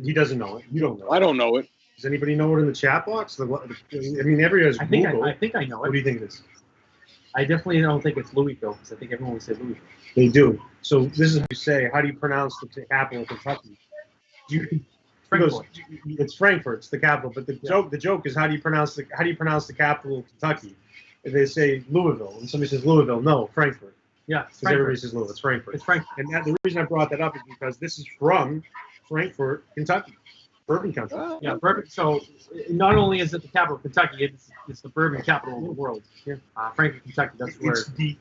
He doesn't know it. You don't know it. I don't know it. Does anybody know it in the chat box? I mean, everybody has Google. I think I know it. What do you think it is? I definitely don't think it's Louisville, because I think everyone would say Louisville. They do. So this is what you say. How do you pronounce the capital of Kentucky? It's Frankfurt. It's the capital. But the joke is how do you pronounce the capital of Kentucky? If they say Louisville, and somebody says Louisville, no, Frankfurt. Yeah, because everybody says Louisville. It's Frankfurt. It's Frankfurt. And the reason I brought that up is because this is from Frankfurt, Kentucky, bourbon country. Yeah, bourbon. So not only is it the capital of Kentucky, it's the bourbon capital of the world. Yeah. Frankfurt, Kentucky. That's where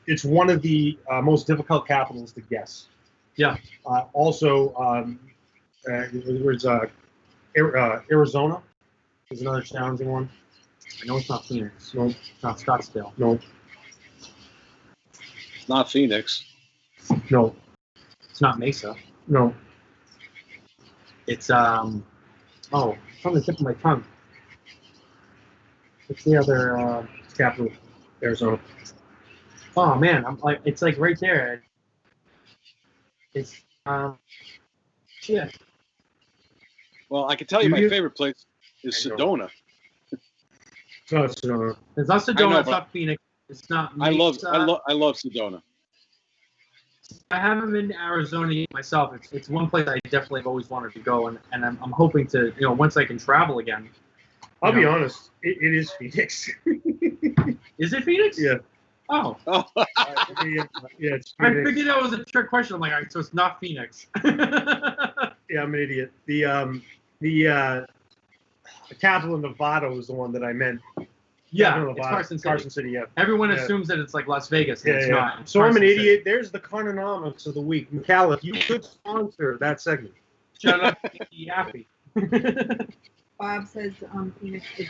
it's one of the most difficult capitals to guess. Yeah. Also, there's Arizona is another challenging one. I know it's not Phoenix. No, it's not Scottsdale. No. It's not Phoenix. No. It's not Mesa. No. It's it's on the tip of my tongue. What's the other capital? Arizona. Oh man, it's like right there. It's shit. Well, I can tell you my favorite place is Sedona. It's not Sedona. It's not Sedona. It's not Phoenix. It's not Mesa. I love Sedona. I haven't been to Arizona yet myself. It's one place I definitely have always wanted to go, and I'm hoping to, once I can travel again. I'll be honest, it is Phoenix. Is it Phoenix? Yeah. Oh. Yeah, it's Phoenix. I figured that was a trick question. I'm like, all right, so it's not Phoenix. Yeah, I'm an idiot. The capital of Nevada was the one that I meant. Yeah, it's Carson City. Carson City, yeah. Everyone assumes that it's like Las Vegas, and it's not. It's so I'm an Carson idiot. City. There's the Carnonomics of the week. Mikala, if you could sponsor that segment. Shut up, Yappy. Bob says Phoenix is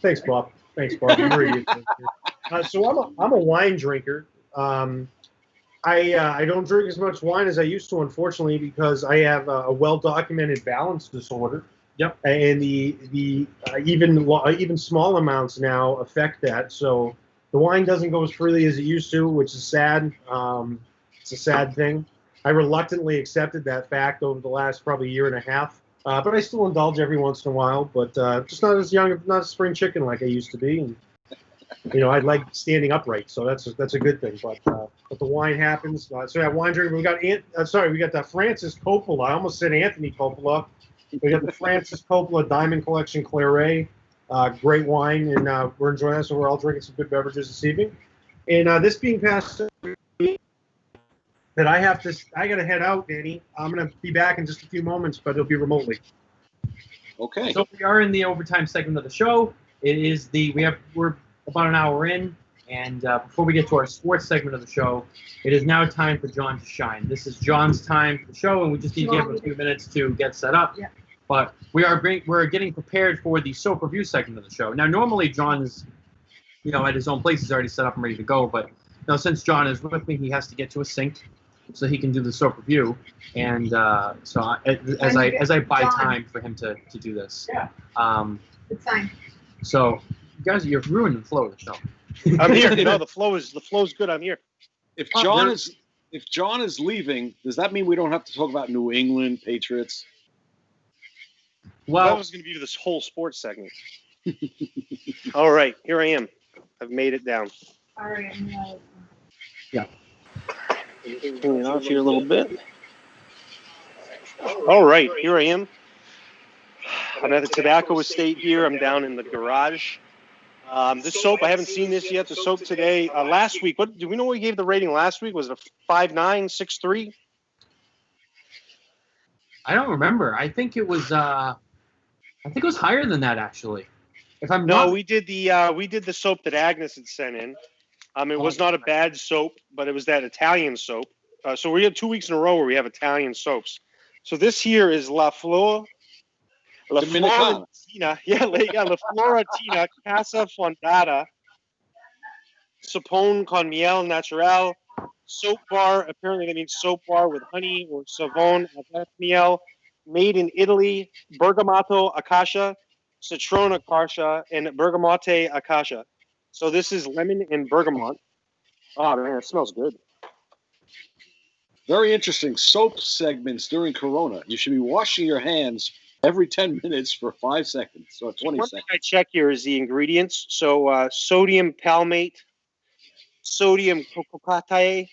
Thanks, Bob. Thanks, Bob. You're an idiot. So I'm a wine drinker. I don't drink as much wine as I used to, unfortunately, because I have a well-documented balance disorder. Yep. And the even small amounts now affect that. So the wine doesn't go as freely as it used to, which is sad. It's a sad thing. I reluctantly accepted that fact over the last probably year and a half. But I still indulge every once in a while. But just not as young, not a spring chicken like I used to be. And I like standing upright, so that's a good thing. But the wine happens. So yeah, wine drinking. We got the Francis Coppola. I almost said Anthony Coppola. We got the Francis Coppola Diamond Collection Claret, great wine, and we're enjoying that. So we're all drinking some good beverages this evening. And this being past that I got to head out, Danny. I'm gonna be back in just a few moments, but it'll be remotely. Okay. So we are in the overtime segment of the show. We're about an hour in, and before we get to our sports segment of the show, it is now time for John to shine. This is John's time for the show, and we just need to give him a few minutes to get set up. Yeah. But we're getting prepared for the soap review segment of the show. Now, normally John is, at his own place. He's already set up and ready to go. But since John is with me, he has to get to a sink so he can do the soap review. And as I buy time for him to do this. Yeah. It's fine. So, you guys, you're ruining the flow of the show. I'm here. The flow's good. I'm here. If John if John is leaving, does that mean we don't have to talk about New England Patriots? That Well, was going to be this whole sports segment. All right, here I am. I've made it down. All right. Turn it off here a little bit. All right, here I am. I'm at the tobacco estate here. I'm down in the garage. This soap, I haven't seen this yet. The soap today, last week. What do we know? What we gave the rating last week? Was it a 5.9, 6.3? I don't remember. I think it was higher than that actually. If I'm No, not, we did the soap that Agnes had sent in. It was not a bad soap, but it was that Italian soap. So we have 2 weeks in a row where we have Italian soaps. So this here is La Florentina. Yeah, La Florentina Casa Fondata Sapone con Miel Natural soap bar. Apparently that means soap bar with honey or savon avec miel. Made in Italy, bergamotto acacia, citron acacia, and bergamote acacia. So this is lemon and bergamot. Oh man, it smells good. Very interesting. Soap segments during Corona. You should be washing your hands every 10 minutes for 5 seconds or 20 One thing seconds. I check here is the ingredients. So sodium palmate, sodium cococate,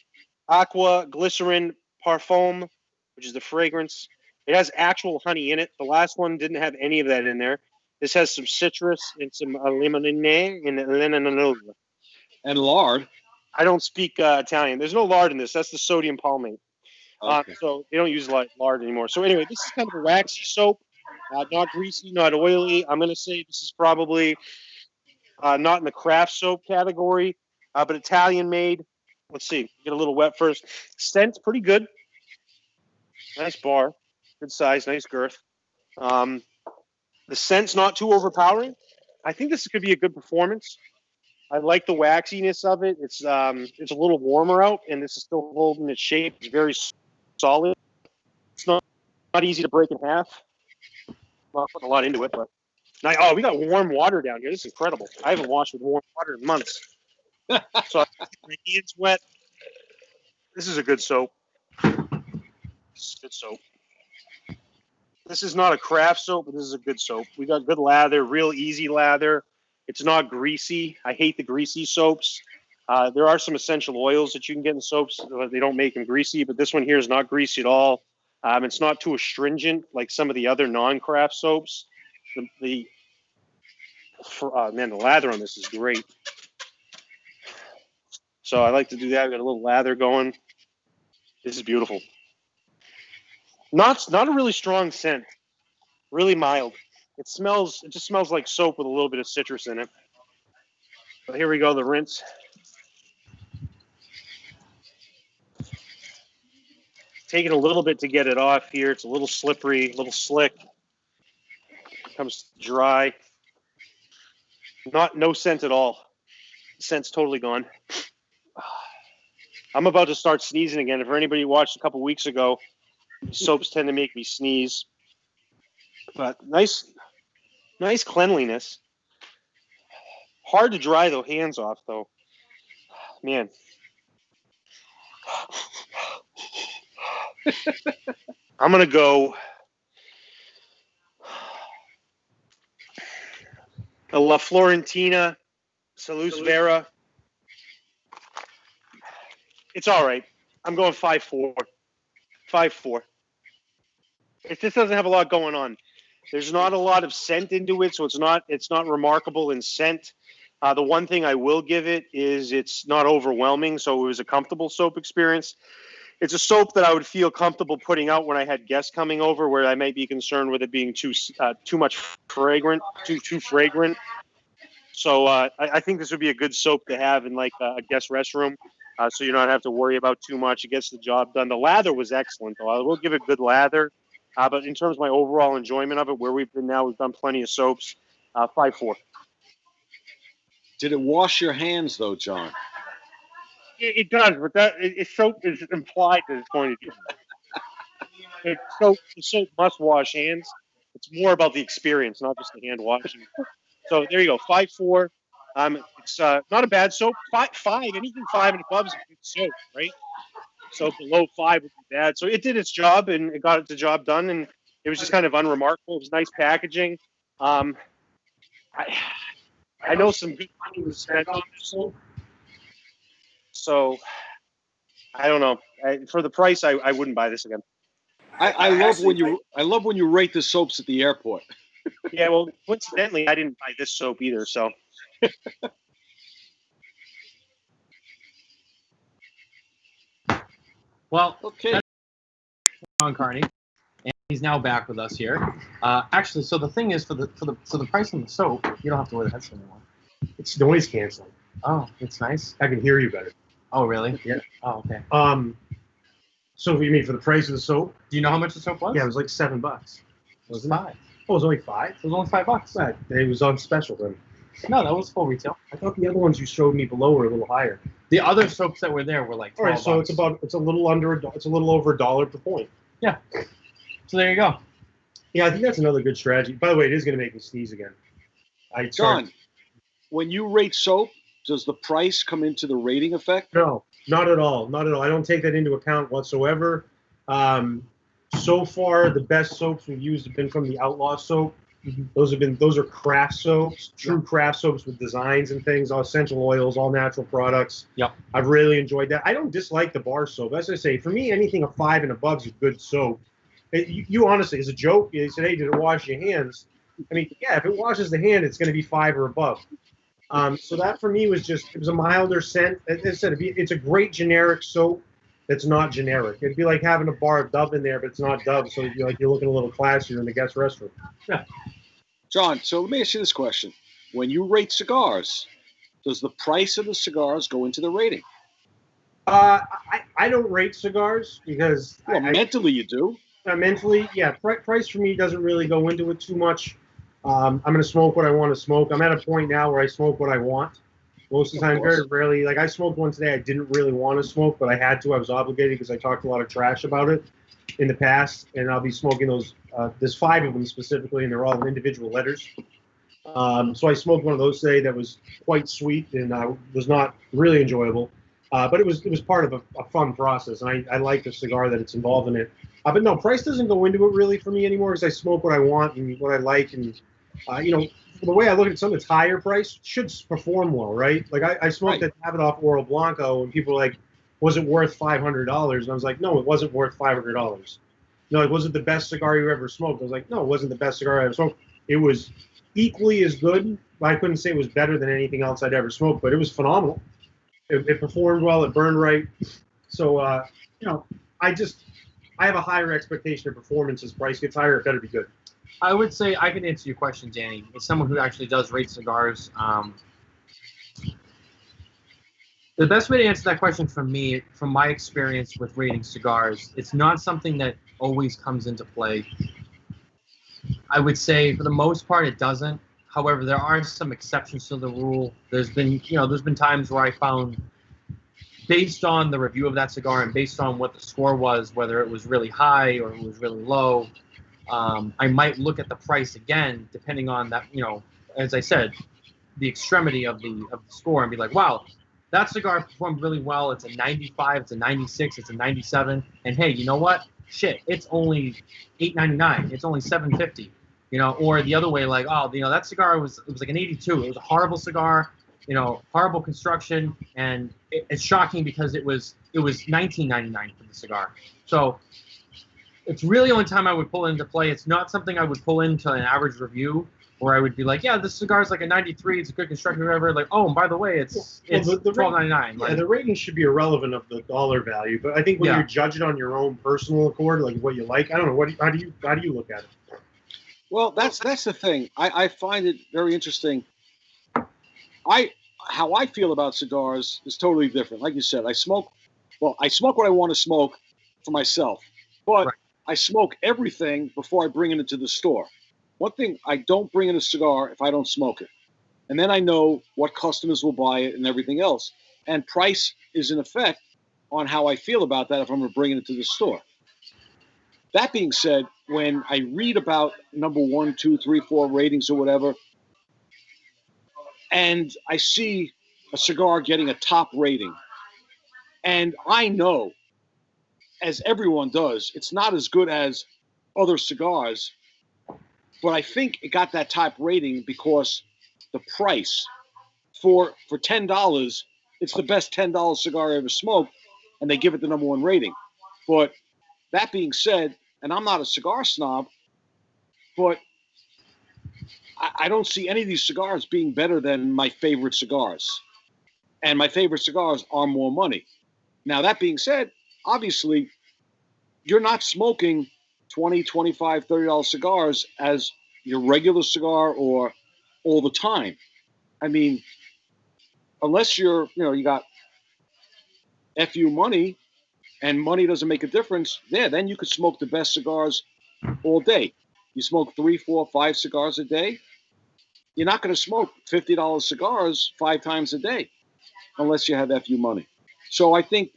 aqua, glycerin, parfum, which is the fragrance. It has actual honey in it. The last one didn't have any of that in there. This has some citrus and some limonene and linalool. And lard. I don't speak Italian. There's no lard in this. That's the sodium palmate. Okay. So they don't use lard anymore. So anyway, this is kind of a waxy soap, not greasy, not oily. I'm going to say this is probably not in the craft soap category, but Italian made. Let's see. Get a little wet first. Scent's pretty good. Nice bar. Good size. Nice girth. The scent's not too overpowering. I think this could be a good performance. I like the waxiness of it. It's a little warmer out, and this is still holding its shape. It's very solid. It's not easy to break in half. I'm not putting a lot into it, but we got warm water down here. This is incredible. I haven't washed with warm water in months. So my hands wet. This is a good soap. This is good soap. This is not a craft soap, but this is a good soap. We got good lather, real easy lather. It's not greasy. I hate the greasy soaps. There are some essential oils that you can get in soaps. They don't make them greasy, but this one here is not greasy at all. It's not too astringent like some of the other non-craft soaps. The lather on this is great. So I like to do that. I've got a little lather going. This is beautiful. Not a really strong scent. Really mild. It just smells like soap with a little bit of citrus in it. But here we go, the rinse. Taking a little bit to get it off here. It's a little slippery, a little slick. Comes dry. No scent at all. Scent's totally gone. I'm about to start sneezing again. If anybody watched a couple weeks ago, soaps tend to make me sneeze. But nice cleanliness. Hard to dry the hands off, though. Man. I'm going to go a La Florentina Salus Vera. It's all right. I'm going 5.4. 5.4. It just doesn't have a lot going on. There's not a lot of scent into it, so it's not remarkable in scent. The one thing I will give it is it's not overwhelming, so it was a comfortable soap experience. It's a soap that I would feel comfortable putting out when I had guests coming over, where I might be concerned with it being too much fragrant, too fragrant. So I think this would be a good soap to have in like a guest restroom, so you don't have to worry about too much. It gets the job done. The lather was excellent, though. I will give it good lather. But in terms of my overall enjoyment of it, where we've been now, we've done plenty of soaps. 5.4. Did it wash your hands, though, John? It does, but soap is implied that it's going to do. The soap must wash hands. It's more about the experience, not just the hand washing. So there you go, 5.4. It's not a bad soap. 5, anything 5 and above is a good soap, right? So below 5 would be bad. So it did its job, and it got the job done, and it was just kind of unremarkable. It was nice packaging. I know some good money was spent on this soap. So I don't know. For the price, I wouldn't buy this again. I love when you rate the soaps at the airport. Yeah, well, coincidentally, I didn't buy this soap either. So Well, Okay. John Carney, and he's now back with us here. Actually, so the thing is, for the price on the soap, you don't have to wear the headset anymore. It's noise canceling. Oh, it's nice. I can hear you better. Oh, really? Yeah. Oh, okay. So you mean for the price of the soap? Do you know how much the soap was? Yeah, it was like $7. It was $5. Oh, it was only $5? It was only $5. Right. It was on special then. No, that was full retail. I thought the other ones you showed me below were a little higher. The other soaps that were there were like $12. All right, so it's a little over $1 per point. Yeah. So there you go. Yeah, I think that's another good strategy. By the way, it is going to make me sneeze again. John, when you rate soap, does the price come into the rating effect? No, not at all. Not at all. I don't take that into account whatsoever. So far, the best soaps we've used have been from the Outlaw soap. Mm-hmm. Those are craft soaps, true craft soaps with designs and things, all essential oils, all natural products. Yep. I've really enjoyed that. I don't dislike the bar soap. As I say, for me, anything a 5 and above is a good soap. You honestly, as a joke, you said, hey, did it wash your hands? I mean, yeah, if it washes the hand, it's going to be 5 or above. So that for me was it was a milder scent. As I said, it's a great generic soap that's not generic. It'd be like having a bar of Dove in there, but it's not Dove, so you're looking a little classier in the guest restroom. Yeah. John, so let me ask you this question. When you rate cigars, does the price of the cigars go into the rating? I don't rate cigars because mentally you do. Mentally, yeah. Price for me doesn't really go into it too much. I'm going to smoke what I want to smoke. I'm at a point now where I smoke what I want. Most of the time, very rarely. Like I smoked one today I didn't really want to smoke, but I had to. I was obligated because I talked a lot of trash about it in the past, and I'll be smoking those. There's 5 of them specifically, and they're all individual letters. So I smoked one of those today that was quite sweet and was not really enjoyable, but it was part of a fun process, and I like the cigar that it's involved in it. But no, price doesn't go into it really for me anymore because I smoke what I want and what I like, and the way I look at something that's higher price should perform well, right? Like I smoked that Davidoff Oro Blanco, and people were like, was it worth $500? And I was like, no, it wasn't worth $500. Like, was it the best cigar you ever smoked? I was like, no, it wasn't the best cigar I ever smoked. It was equally as good. I couldn't say it was better than anything else I'd ever smoked, but it was phenomenal. It performed well. It burned right. So, I have a higher expectation of performance. As price gets higher, it better be good. I would say I can answer your question, Danny. As someone who actually does rate cigars, the best way to answer that question from me, from my experience with rating cigars, it's not something that always comes into play. I would say for the most part it doesn't. However, there are some exceptions to the rule. There's been times where I found, based on the review of that cigar and based on what the score was, whether it was really high or it was really low, I might look at the price again, depending on that, as I said, the extremity of the score, and be like, wow, that cigar performed really well. It's a 95, it's a 96, it's a 97, and hey, you know what? Shit, it's only $8.99. It's only $7.50. Or the other way, like, oh, that cigar was like an 82. It was a horrible cigar, horrible construction, and it's shocking because it was $19.99 for the cigar. So it's really the only time I would pull into play. It's not something I would pull into an average review where I would be like, yeah, this cigar is like a 93. It's a good construction, whatever. Like, oh, and by the way, it's $12.99. Yeah, the rating should be irrelevant of the dollar value. But I think when you're judging on your own personal accord, like what you like, I don't know. How do you look at it? Well, that's the thing. I find it very interesting. How I feel about cigars is totally different. Like you said, I smoke what I want to smoke for myself, but I smoke everything before I bring it into the store. One thing, I don't bring in a cigar if I don't smoke it. And then I know what customers will buy it and everything else. And price is in effect on how I feel about that if I'm going to bring it into the store. That being said, when I read about number 1, 2, 3, 4 ratings or whatever, and I see a cigar getting a top rating, and I know as everyone does, it's not as good as other cigars, but I think it got that type rating because the price for $10, it's the best $10 cigar I ever smoked, and they give it the #1 rating. But that being said, and I'm not a cigar snob, but I don't see any of these cigars being better than my favorite cigars. And my favorite cigars are more money. Now, that being said, obviously, you're not smoking $20, $25, $30 cigars as your regular cigar or all the time. I mean, unless you got FU money and money doesn't make a difference, then you could smoke the best cigars all day. You smoke 3, 4, 5 cigars a day, you're not going to smoke $50 cigars 5 times a day unless you have FU money. So I think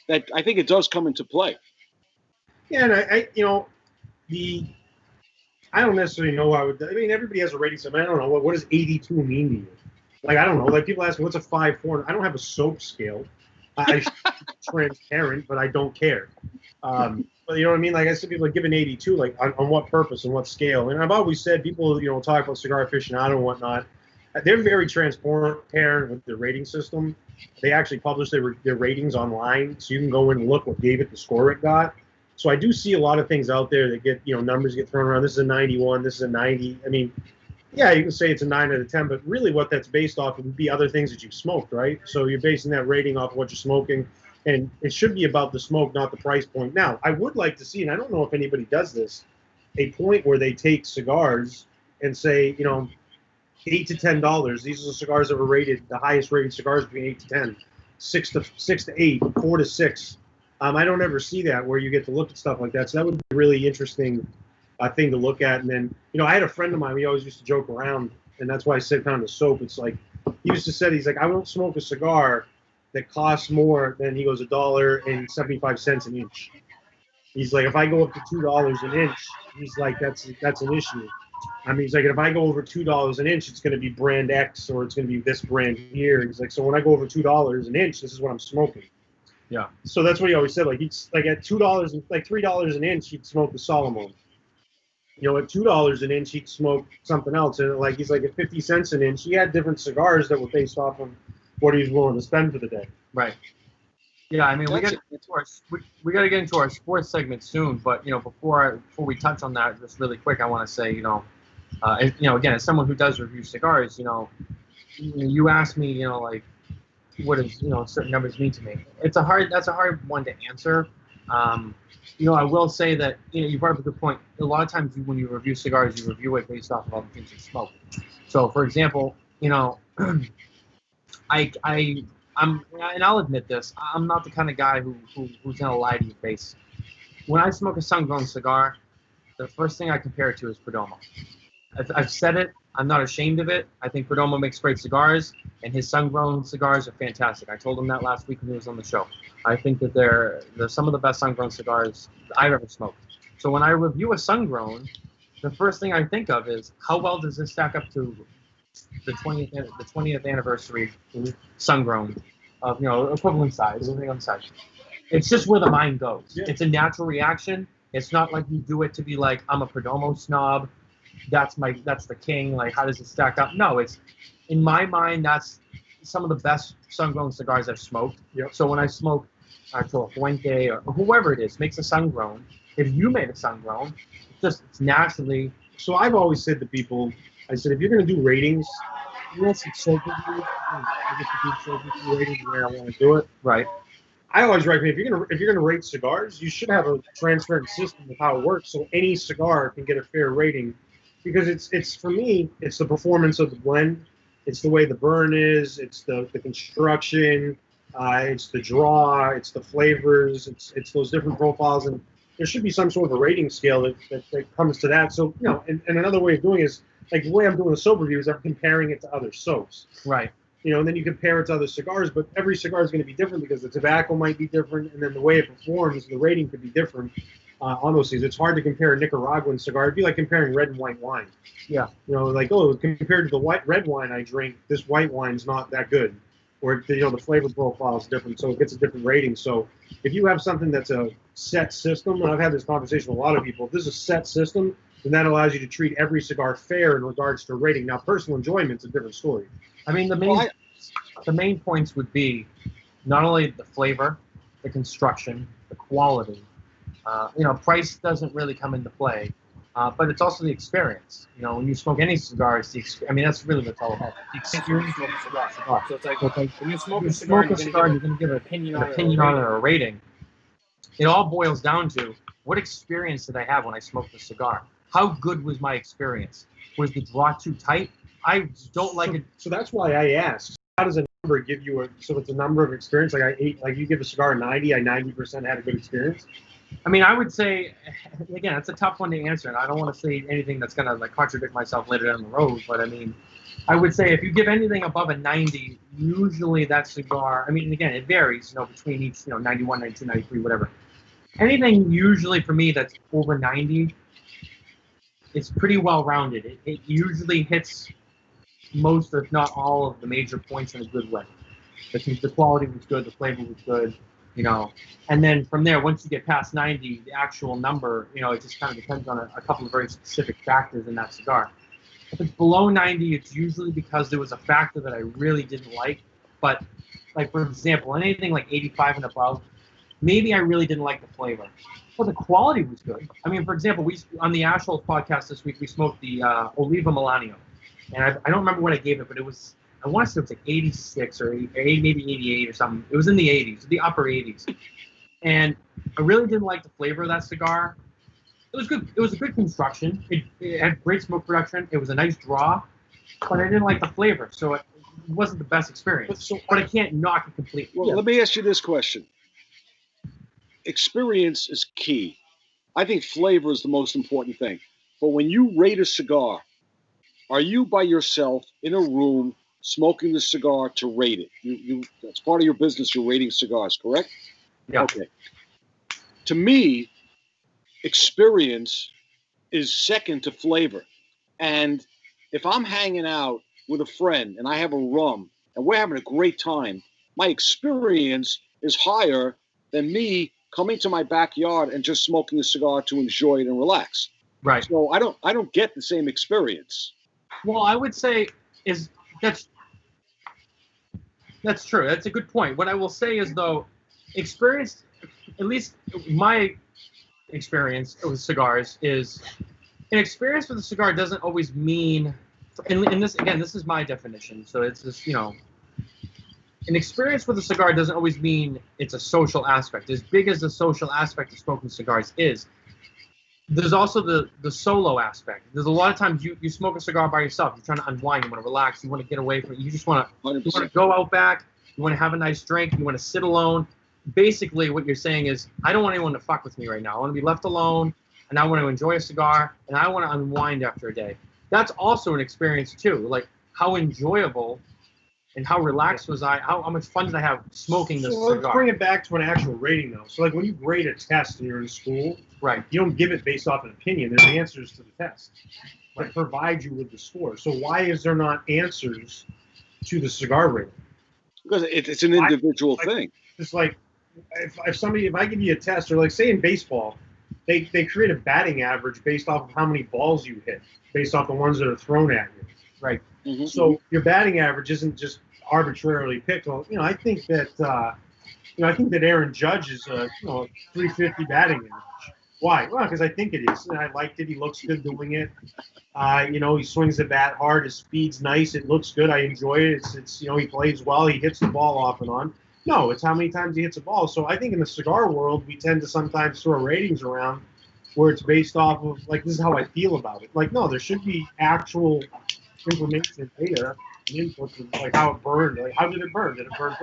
it does come into play. Yeah, and I don't necessarily know how I mean, everybody has a rating system. I don't know. What does 82 mean to you? Like, I don't know. Like, people ask me, what's a 5-4? I don't have a soap scale. I'm transparent, but I don't care. But you know what I mean? Like, I said, people are giving 82, like, on what purpose and what scale? And I've always said, people, talk about cigar aficionado and whatnot. They're very transparent with their rating system. They actually publish their ratings online, so you can go in and look what gave it the score it got. So I do see a lot of things out there that get, numbers get thrown around. This is a 91, this is a 90. I mean, yeah, you can say it's a 9 out of 10, but really what that's based off would be other things that you've smoked, right? So you're basing that rating off of what you're smoking, and it should be about the smoke, not the price point. Now, I would like to see, and I don't know if anybody does this, a point where they take cigars and say, $8 to $10. These are the cigars that were rated, the highest rated cigars between 8 to 10, 6 to 8, 4 to 6. I don't ever see that where you get to look at stuff like that. So that would be a really interesting thing to look at. And then, I had a friend of mine, we always used to joke around, and that's why I said kind of the soap. It's like, he used to say, he's like, I won't smoke a cigar that costs more than, he goes, $1.75 an inch. He's like, if I go up to $2 an inch, he's like, that's an issue. I mean, he's like, if I go over $2 an inch, it's going to be brand X or it's going to be this brand here. He's like, so when I go over $2 an inch, this is what I'm smoking. Yeah. So that's what he always said. Like, he's like at $2, like $3 an inch, he'd smoke the Solomon. At $2 an inch, he'd smoke something else. And like, he's like at 50 cents an inch, he had different cigars that were based off of what he was willing to spend for the day. Right. Yeah, I mean, we got to get into our sports segment soon. But before we touch on that, just really quick, I want to say, again, as someone who does review cigars, you asked me, like, what does certain numbers mean to me? That's a hard one to answer. I will say that you brought up a good point. A lot of times when you review cigars, you review it based off of all the things you smoke. So, for example, I'm and I'll admit this, I'm not the kind of guy who's gonna lie to your face. When I smoke a sun-grown cigar, the first thing I compare it to is Perdomo. I've said it. I'm not ashamed of it. I think Perdomo makes great cigars, and his sun-grown cigars are fantastic. I told him that last week when he was on the show. I think that they're some of the best sun-grown cigars I've ever smoked. So when I review a sun-grown, the first thing I think of is how well does this stack up to the 20th anniversary sun-grown of equivalent size, everything on the size. It's just where the mind goes. Yeah. It's a natural reaction. It's not like you do it to be like, I'm a Perdomo snob. That's the king. Like, how does it stack up? No, it's in my mind. That's some of the best sun-grown cigars I've smoked. Yep. So when I smoke Arturo Fuente or whoever it is makes a sun-grown, if you made a sun-grown, it's naturally. So I've always said to people, I said, if you're going to do ratings, you want some soap reviews. I get to do soap review ratings where I want to do it. Right. I always recommend if you're gonna rate cigars, you should have a transparent system of how it works, so any cigar can get a fair rating. Because it's for me, it's the performance of the blend, it's the way the burn is, it's the construction, it's the draw, it's the flavors, it's those different profiles, and there should be some sort of a rating scale that comes to that. So and another way of doing it is like the way I'm doing a soap review is I'm comparing it to other soaps. Right. And then you compare it to other cigars, but every cigar is going to be different because the tobacco might be different, and then the way it performs, the rating could be different on those things. It's hard to compare a Nicaraguan cigar. It'd be like comparing red and white wine. Yeah. Like, compared to the red wine I drink, this white wine's not that good. or the flavor profile is different, so it gets a different rating. So if you have something that's a set system, and I've had this conversation with a lot of people, if this is a set system, then that allows you to treat every cigar fair in regards to rating. Now, personal enjoyment's a different story. I mean, the main points would be not only the flavor, the construction, the quality. Price doesn't really come into play, but it's also the experience. When you smoke any cigars, that's really what it's all about. The experience of the cigar. So it's like when you smoke You a cigar, smoke a cigar, you're going to give an opinion on it or a rating. It all boils down to what experience did I have when I smoked the cigar? How good was my experience? Was the draw too tight? I don't like it. So that's why I asked. How does a number give you so it's a number of experience? Like you give a cigar a 90, I 90% had a good experience. I would say, again, it's a tough one to answer, and I don't want to say anything that's going to contradict myself later down the road. But I would say if you give anything above a 90, usually that cigar. Again, it varies, between each, 91, 92, 93, whatever. Anything usually for me that's over 90, it's pretty well rounded. It usually hits most, if not all, of the major points in a good way. The quality was good, the flavor was good. And then from there, once you get past 90, the actual number, it just kind of depends on a couple of very specific factors in that cigar. If it's below 90, it's usually because there was a factor that I really didn't like. But, for example, anything like 85 and above, maybe I really didn't like the flavor. But the quality was good. For example, on the Ashholes podcast this week, we smoked the Oliva Milanio. And I don't remember what I gave it, but I want to say it was like 86 or maybe 88 or something. It was in the 80s, the upper 80s. And I really didn't like the flavor of that cigar. It was good. It was a good construction. It had great smoke production. It was a nice draw, but I didn't like the flavor. So it wasn't the best experience. But I can't knock it completely. Well, let me ask you this question. Experience is key. I think flavor is the most important thing. But when you rate a cigar, are you by yourself in a room smoking the cigar to rate it? You that's part of your business. You're rating cigars, correct? Yeah. Okay. To me, experience is second to flavor. And if I'm hanging out with a friend and I have a rum and we're having a great time, my experience is higher than me coming to my backyard and just smoking a cigar to enjoy it and relax. Right. So I don't get the same experience. Well, I would say that's true. That's a good point. What I will say is, though, experience, at least my experience with cigars, is an experience with a cigar doesn't always mean, and this, again, this is my definition, so it's just, an experience with a cigar doesn't always mean it's a social aspect. As big as the social aspect of smoking cigars is, there's also the solo aspect. There's a lot of times you smoke a cigar by yourself. You're trying to unwind. You want to relax. You want to get away from it. You just want to go out back. You want to have a nice drink. You want to sit alone. Basically, what you're saying is, I don't want anyone to fuck with me right now. I want to be left alone, and I want to enjoy a cigar, and I want to unwind after a day. That's also an experience, too. Like, how enjoyable and how relaxed was I? How much fun did I have smoking this cigar? Let's bring it back to an actual rating, though. So, when you grade a test and you're in school, right, you don't give it based off an opinion. There's answers to the test that provide you with the score. So, why is there not answers to the cigar rating? Because it's an individual thing. It's like if I give you a test, or like say in baseball, they create a batting average based off of how many balls you hit, based off the ones that are thrown at you. Right. Mm-hmm. So your batting average isn't just arbitrarily picked. Well, I think that Aaron Judge is a 350 batting average. Why? Well, because I think it is. And I liked it. He looks good doing it. He swings the bat hard. His speed's nice. It looks good. I enjoy it. It's he plays well. He hits the ball off and on. No, it's how many times he hits a ball. So I think in the cigar world, we tend to sometimes throw ratings around where it's based off of, like, this is how I feel about it. Like, no, there should be actual information and data and input to, like, how it burned. Like, how did it burn? Did it burn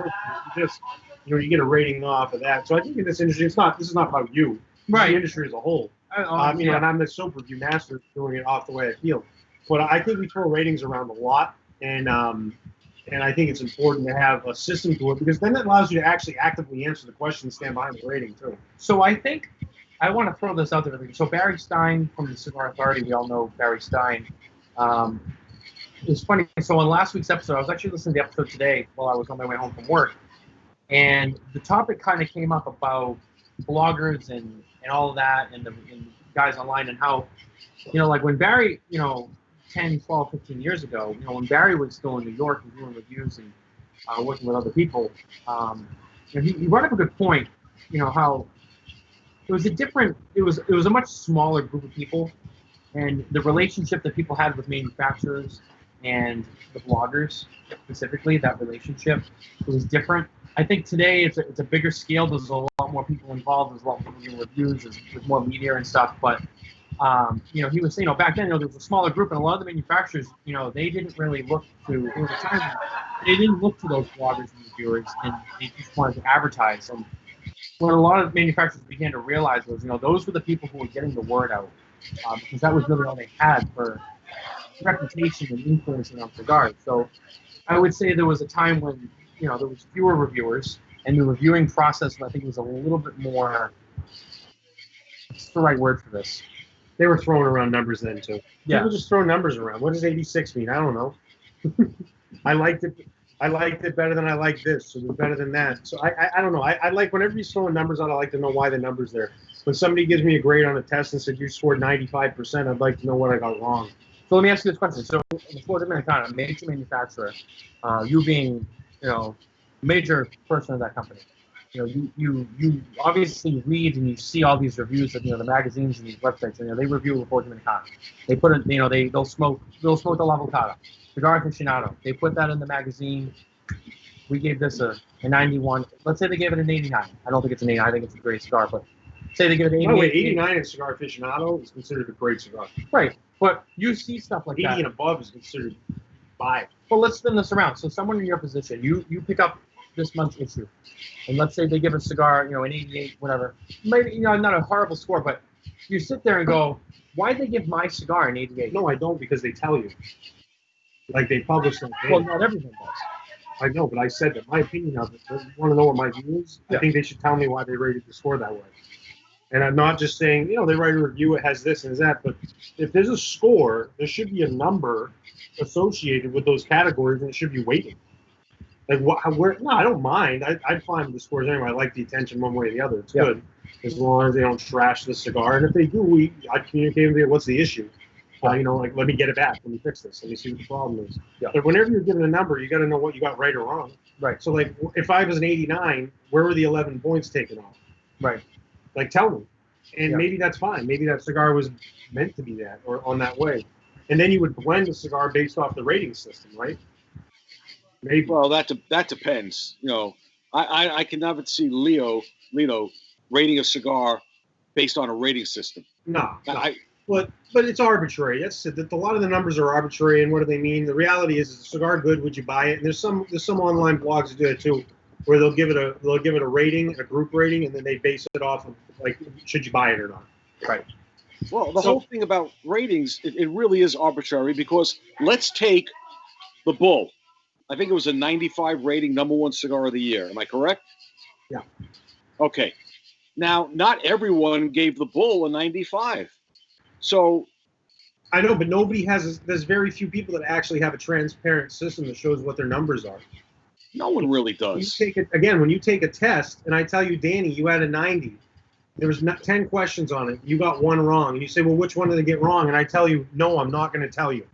first? You get a rating off of that. So I think in this industry, this is not about you. Right. The industry as a whole. And I'm the soap review master doing it off the way I feel. But I think we throw ratings around a lot, and I think it's important to have a system to it, because then that allows you to actually actively answer the question and stand behind the rating too. So I think I want to throw this out there. So Barry Stein from the Cigar Authority, we all know Barry Stein. it's funny. So on last week's episode, I was actually listening to the episode today while I was on my way home from work, and the topic kind of came up about bloggers and all of that, and the guys online, and how, like when Barry, 10, 12, 15 years ago, when Barry was still in New York and doing reviews and working with other people, he brought up a good point. How it was a much smaller group of people, and the relationship that people had with manufacturers and the bloggers, specifically, that relationship, was different. I think today it's a bigger scale. There's a lot more people involved. There's a lot more people doing reviews. There's more media and stuff. But he was saying, back then, there was a smaller group, and a lot of the manufacturers, they didn't really look to. There was a time they didn't look to those bloggers and reviewers, and they just wanted to advertise. And what a lot of manufacturers began to realize was, those were the people who were getting the word out, because that was really all they had for reputation and influencing on cigars. So I would say there was a time when, there was fewer reviewers, and the reviewing process, I think, was a little bit more, what's the right word for this? They were throwing around numbers then, too. Yeah. People just throw numbers around. What does 86 mean? I don't know. I liked it better than I like this, so it's better than that. So I don't know. I like, whenever you're throwing numbers out, I like to know why the number's there. When somebody gives me a grade on a test and said you scored 95%, I'd like to know what I got wrong. So let me ask you this question. So in Florida Dominicana, a major manufacturer, you being, major person of that company, you obviously read and you see all these reviews of, the magazines and these websites, and they review Florida Dominicana. They put it, they'll smoke the La Volcada, Cigar Aficionado. They put that in the magazine. We gave this a 91. Let's say they gave it an 89. I don't think it's an 89. I think it's a great cigar, but say they give it an 88. No, 89 in Cigar Aficionado is considered a great cigar. Right. But you see stuff like 80 that. 80 and above is considered 5. Well, let's spin this around. So someone in your position, you pick up this month's issue, and let's say they give a cigar, an 88, whatever. Maybe, not a horrible score, but you sit there and go, why'd they give my cigar an 88? No, I don't, because they tell you. Like, they publish them. Well, not everyone does. I know, but I said that my opinion of it. You want to know what my view is? Yeah. I think they should tell me why they rated the score that way. And I'm not just saying, they write a review, it has this and that, but if there's a score, there should be a number associated with those categories, and it should be weighted. Like, no, I don't mind. I'd fine with the scores anyway. I like the attention one way or the other. It's good, as long as they don't trash the cigar. And if they do, I'd communicate with them, what's the issue? Let me get it back. Let me fix this. Let me see what the problem is. Yeah. But whenever you're given a number, you got to know what you got right or wrong. Right. So, like, if I was an 89, where were the 11 points taken off? Right. Like, tell me. And maybe that's fine. Maybe that cigar was meant to be that, or on that way. And then you would blend the cigar based off the rating system, right? Maybe. Well, that depends. I can never see Leo rating a cigar based on a rating system. No. But it's arbitrary. That's it. A lot of the numbers are arbitrary, and what do they mean? The reality is a cigar good? Would you buy it? And there's some online blogs that do it too, where they'll give it a rating, a group rating, and then they base it off of, like, should you buy it or not? Right. Well, the whole thing about ratings, it really is arbitrary, because let's take the Bull. I think it was a 95 rating, #1 cigar of the year. Am I correct? Yeah. Okay. Now, not everyone gave the Bull a 95. So, I know, but there's very few people that actually have a transparent system that shows what their numbers are. No one really does. When you take a test, and I tell you, Danny, you had a 90. There was 10 questions on it. You got one wrong. And you say, well, which one did I get wrong? And I tell you, no, I'm not going to tell you.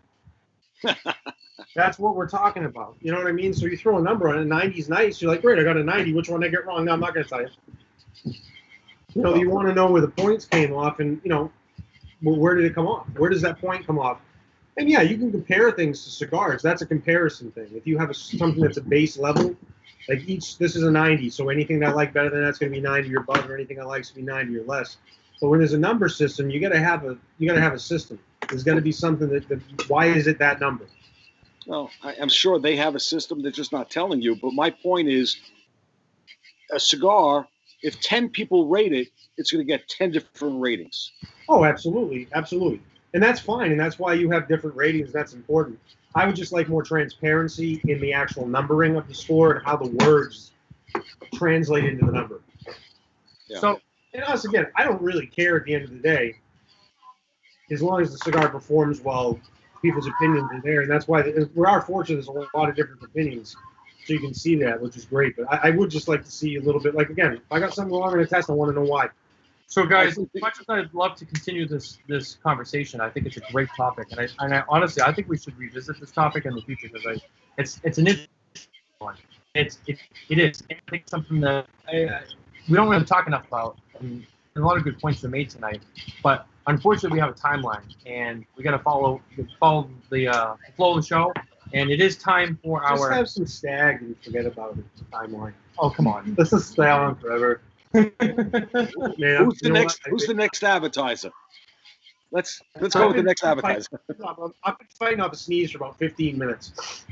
That's what we're talking about. You know what I mean? So you throw a number on it. 90 is nice. You're like, great, I got a 90. Which one did I get wrong? No, I'm not going to tell you. You want to know where the points came off, and, where did it come off? Where does that point come off? And yeah, you can compare things to cigars. That's a comparison thing. If you have something that's a base level, like this is a 90, so anything that I like better than that's going to be 90 or above, or anything I like is going to be 90 or less. But when there's a number system, you got to have a system. There's got to be something that why is it that number? Well, I'm sure they have a system. They're just not telling you. But my point is, a cigar, if 10 people rate it, it's going to get 10 different ratings. Oh, absolutely, absolutely. And that's fine, and that's why you have different ratings. That's important. I would just like more transparency in the actual numbering of the score and how the words translate into the number. Yeah. So, and us, again, I don't really care at the end of the day. As long as the cigar performs well, people's opinions are there, and that's why we are fortunate. There's a lot of different opinions, so you can see that, which is great. But I would just like to see a little bit. Like again, if I got something wrong in a test, I want to know why. So, guys, as much as I'd love to continue this conversation, I think it's a great topic, and I honestly I think we should revisit this topic in the future because it's an interesting one. It is. I think it's something that we don't really talk enough about, and a lot of good points were made tonight. But unfortunately, we have a timeline, and we got to follow the flow of the show. And it is time for Just our. have some stag and forget about it. The timeline. Oh, come on. This is stay on forever. Man, Who's the next advertiser? Let's go with the next advertiser. I've been fighting off a sneeze for about 15 minutes.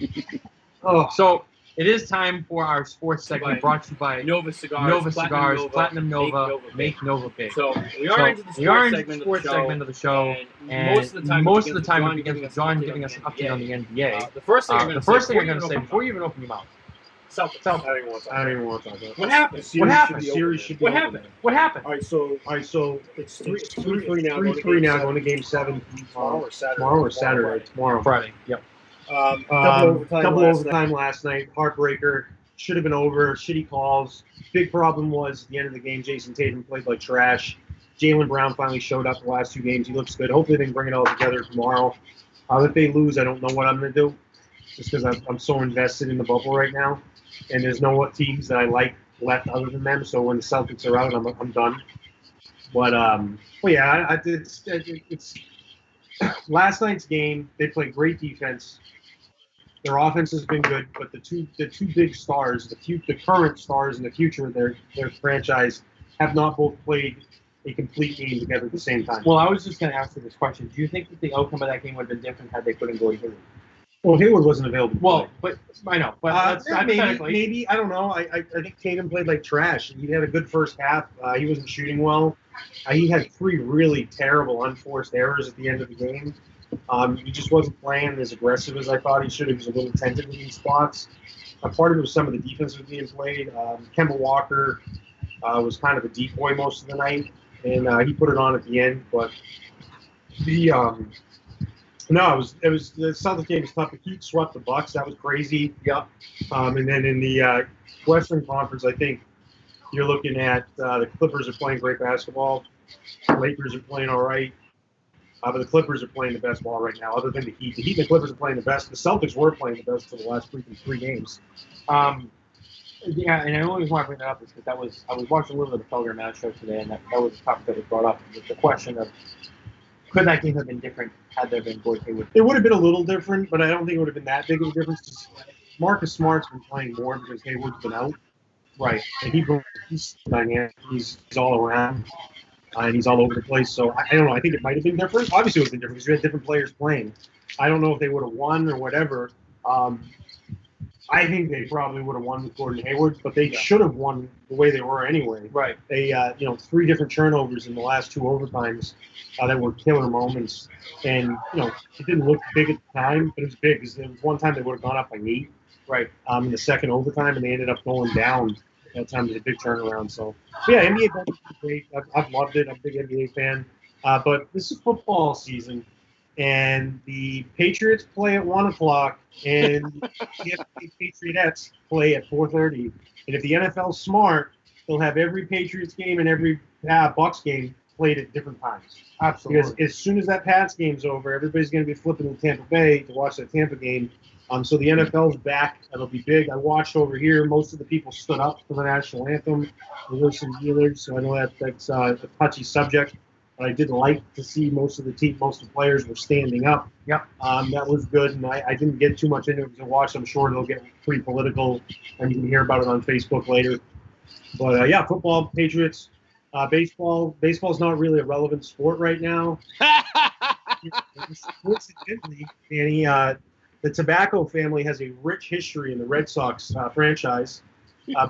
Oh, So it is time for our sports segment brought to you by Nova Cigars, Platinum Nova, Make Nova Big. So we are into the sports segment of the show, and most of the time it begins with John giving us an update on the NBA. The first thing I'm going to say before you even open your mouth. Celtics. I don't even want to talk about it. What happened? What happened? Series should be What over happened? then. What happened? All right, so It's it's 3-3 now. Going to game 7 tomorrow or Saturday. Tomorrow. Friday. Yep. Double overtime last night. Heartbreaker. Should have been over. Shitty calls. Big problem was at the end of the game, Jason Tatum played like trash. Jaylen Brown finally showed up the last 2 games. He looks good. Hopefully they can bring it all together tomorrow. If they lose, I don't know what I'm going to do. Just because I'm so invested in the bubble right now. And there's no teams that I like left other than them. So when the Celtics are out, I'm done. But yeah, it's last night's game. They played great defense. Their offense has been good, but the two big stars, the current stars in the future of their franchise, have not both played a complete game together at the same time. Well, I was just going to ask you this question. Do you think that the outcome of that game would have been different had they put in Gordon Hayward? Well, Hayward wasn't available. Well, but I know. But that's maybe I don't know. I think Tatum played like trash. He had a good first half. He wasn't shooting well. He had 3 really terrible unforced errors at the end of the game. He just wasn't playing as aggressive as I thought he should. He was a little tentative in these spots. Part of it was some of the defense was being played. Kemba Walker was kind of a decoy most of the night, and he put it on at the end. But it was the Celtics game was tough. The Heat swept the Bucks. That was crazy. Yep. And then in the Western Conference, I think you're looking at the Clippers are playing great basketball. The Lakers are playing all right. But the Clippers are playing the best ball right now, other than the Heat. The Heat and the Clippers are playing the best. The Celtics were playing the best for the last 3 games. Yeah, and I always want to bring that up because I was watching a little bit of the Felger Match show today, and that was a topic that was brought up. The question of could that game have been different had there been Gordon Hayward? It would have been a little different, but I don't think it would have been that big of a difference. Marcus Smart's been playing more because Hayward's been out. Right. And he's dynamic. He's all around. And he's all over the place. So I don't know. I think it might have been different. Obviously, it would have been different because we had different players playing. I don't know if they would have won or whatever. I think they probably would have won with Gordon Hayward, but they should have won the way they were anyway. Right. They, 3 different turnovers in the last 2 overtimes that were killer moments. And, it didn't look big at the time, but it was big because there was one time they would have gone up by 8. Right. In the second overtime, and they ended up going down. That time was a big turnaround. So, yeah, NBA is great. I've loved it. I'm a big NBA fan. But this is football season, and the Patriots play at 1 o'clock, and the Patriots play at 4:30. And if the NFL's smart, they'll have every Patriots game and every Bucks game played at different times. Absolutely. Because as soon as that Pats game's over, everybody's going to be flipping to Tampa Bay to watch that Tampa game. So the NFL's back. That'll be big. I watched over here. Most of the people stood up for the national anthem. There were some kneelers, so I know that's a touchy subject. But I did like to see most of the players were standing up. Yep. That was good, and I didn't get too much into it to watch. I'm sure it'll get pretty political, and you can hear about it on Facebook later. But yeah, football, Patriots, baseball. Baseball's not really a relevant sport right now. Coincidentally, Danny, the Tabacco family has a rich history in the Red Sox franchise.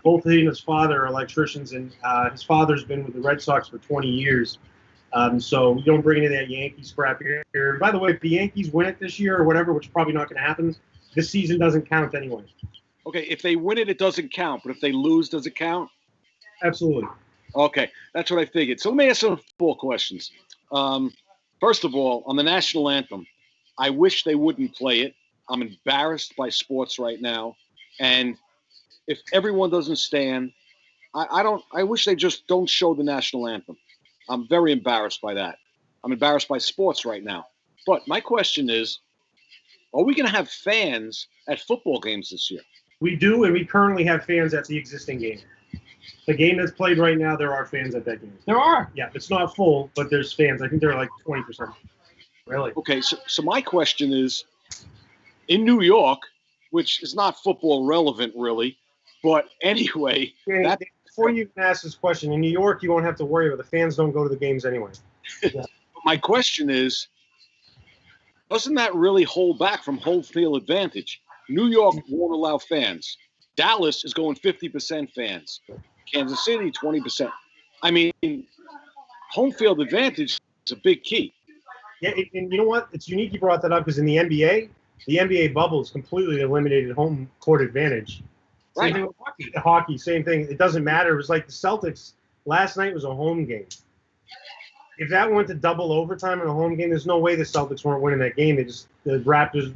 Both he and his father are electricians, and his father's been with the Red Sox for 20 years. So you don't bring any of that Yankees crap here. By the way, if the Yankees win it this year or whatever, which is probably not going to happen, this season doesn't count anyway. Okay, if they win it, it doesn't count. But if they lose, does it count? Absolutely. Okay, that's what I figured. So let me ask some football questions. First of all, on the national anthem, I wish they wouldn't play it. I'm embarrassed by sports right now. And if everyone doesn't stand, I wish they just don't show the national anthem. I'm very embarrassed by that. I'm embarrassed by sports right now. But my question is, are we going to have fans at football games this year? We do, and we currently have fans at the existing game. The game that's played right now, there are fans at that game. There are. Yeah, it's not full, but there's fans. I think they're like 20%. Really? Okay, so my question is, in New York, which is not football relevant really, but anyway, Yeah, before you can ask this question, in New York, you won't have to worry about the fans don't go to the games anyway. My question is, doesn't that really hold back from home field advantage? New York won't allow fans. Dallas is going 50% fans. Kansas City, 20%. I mean, home field advantage is a big key. Yeah, and you know what? It's unique you brought that up because in the NBA bubble has completely eliminated home court advantage. Right. Same thing with hockey. Hockey, same thing. It doesn't matter. It was like the Celtics last night was a home game. If that went to double overtime in a home game, there's no way the Celtics weren't winning that game. The Raptors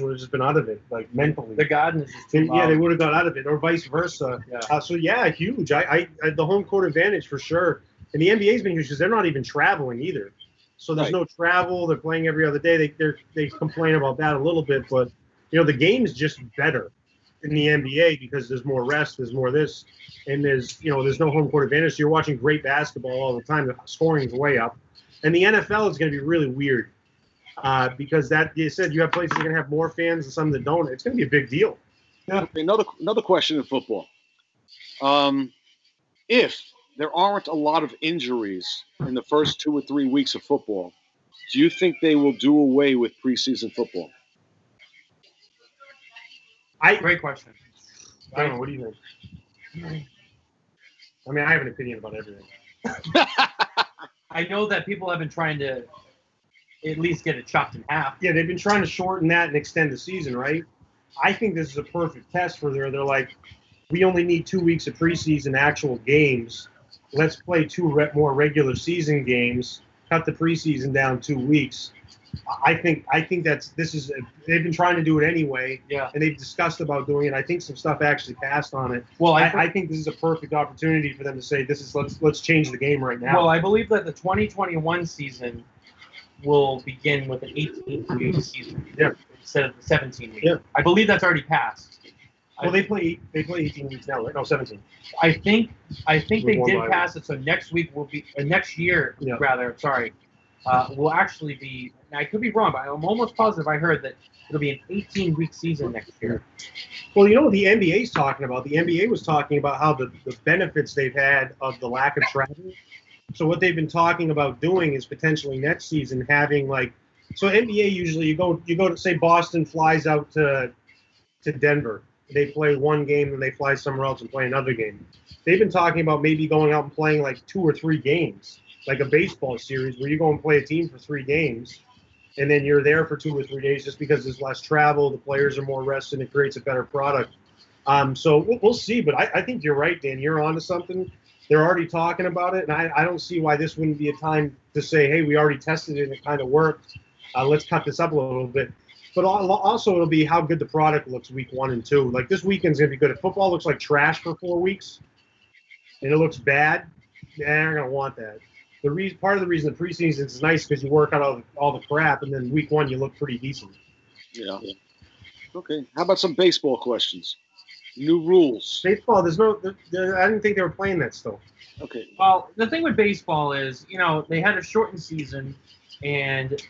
would have just been out of it, like mentally. The Garden is just too loud. Yeah, they would have got out of it, or vice versa. Yeah. Huge. I the home court advantage for sure. And the NBA's been huge because they're not even traveling either. So there's no travel. They're playing every other day. They complain about that a little bit, but the game is just better in the NBA because there's more rest, there's more this, and there's no home court advantage. So you're watching great basketball all the time. The scoring is way up, and the NFL is going to be really weird because that you said you have places that are going to have more fans and some that don't. It's going to be a big deal. Yeah. Okay, another question in football. If there aren't a lot of injuries in the first 2 or 3 weeks of football, do you think they will do away with preseason football? Great question. I don't know. What do you think? I mean, I have an opinion about everything. I know that people have been trying to at least get it chopped in half. Yeah, they've been trying to shorten that and extend the season, right? I think this is a perfect test for they're like, we only need 2 weeks of preseason actual games. Let's play 2 more regular season games, cut the preseason down 2 weeks. I think they've been trying to do it anyway, and they've discussed about doing it. I think some stuff actually passed on it. Well, I think this is a perfect opportunity for them to say let's change the game right now. Well, I believe that the 2021 season will begin with an 18-week season instead of the 17 weeks. Yeah. I believe that's already passed. Well, they play 18 weeks now, right? No, 17. I think they did pass it. So next week will be next year rather. Sorry. Will actually be, I could be wrong, but I'm almost positive I heard that it'll be an 18-week season next year. Well, you know what the NBA's talking about? The NBA was talking about how the benefits they've had of the lack of travel. So what they've been talking about doing is potentially next season having so NBA usually you go to, say, Boston flies out to Denver. They play one game and they fly somewhere else and play another game. They've been talking about maybe going out and playing 2 or 3 games. Like a baseball series where you go and play a team for 3 games, and then you're there for 2 or 3 days just because there's less travel, the players are more rested, and it creates a better product. So we'll see, but I think you're right, Dan. You're onto something. They're already talking about it, and I don't see why this wouldn't be a time to say, hey, we already tested it and it kind of worked. Let's cut this up a little bit. But also it'll be how good the product looks week 1 and 2. Like this weekend's going to be good. If football looks like trash for 4 weeks and it looks bad, they're going to want that. Part of the reason the preseason is nice because you work out all the crap, and then week 1 you look pretty decent. Yeah. Okay. How about some baseball questions? New rules. Baseball, I didn't think they were playing that still. Okay. Well, the thing with baseball is, they had a shortened season, and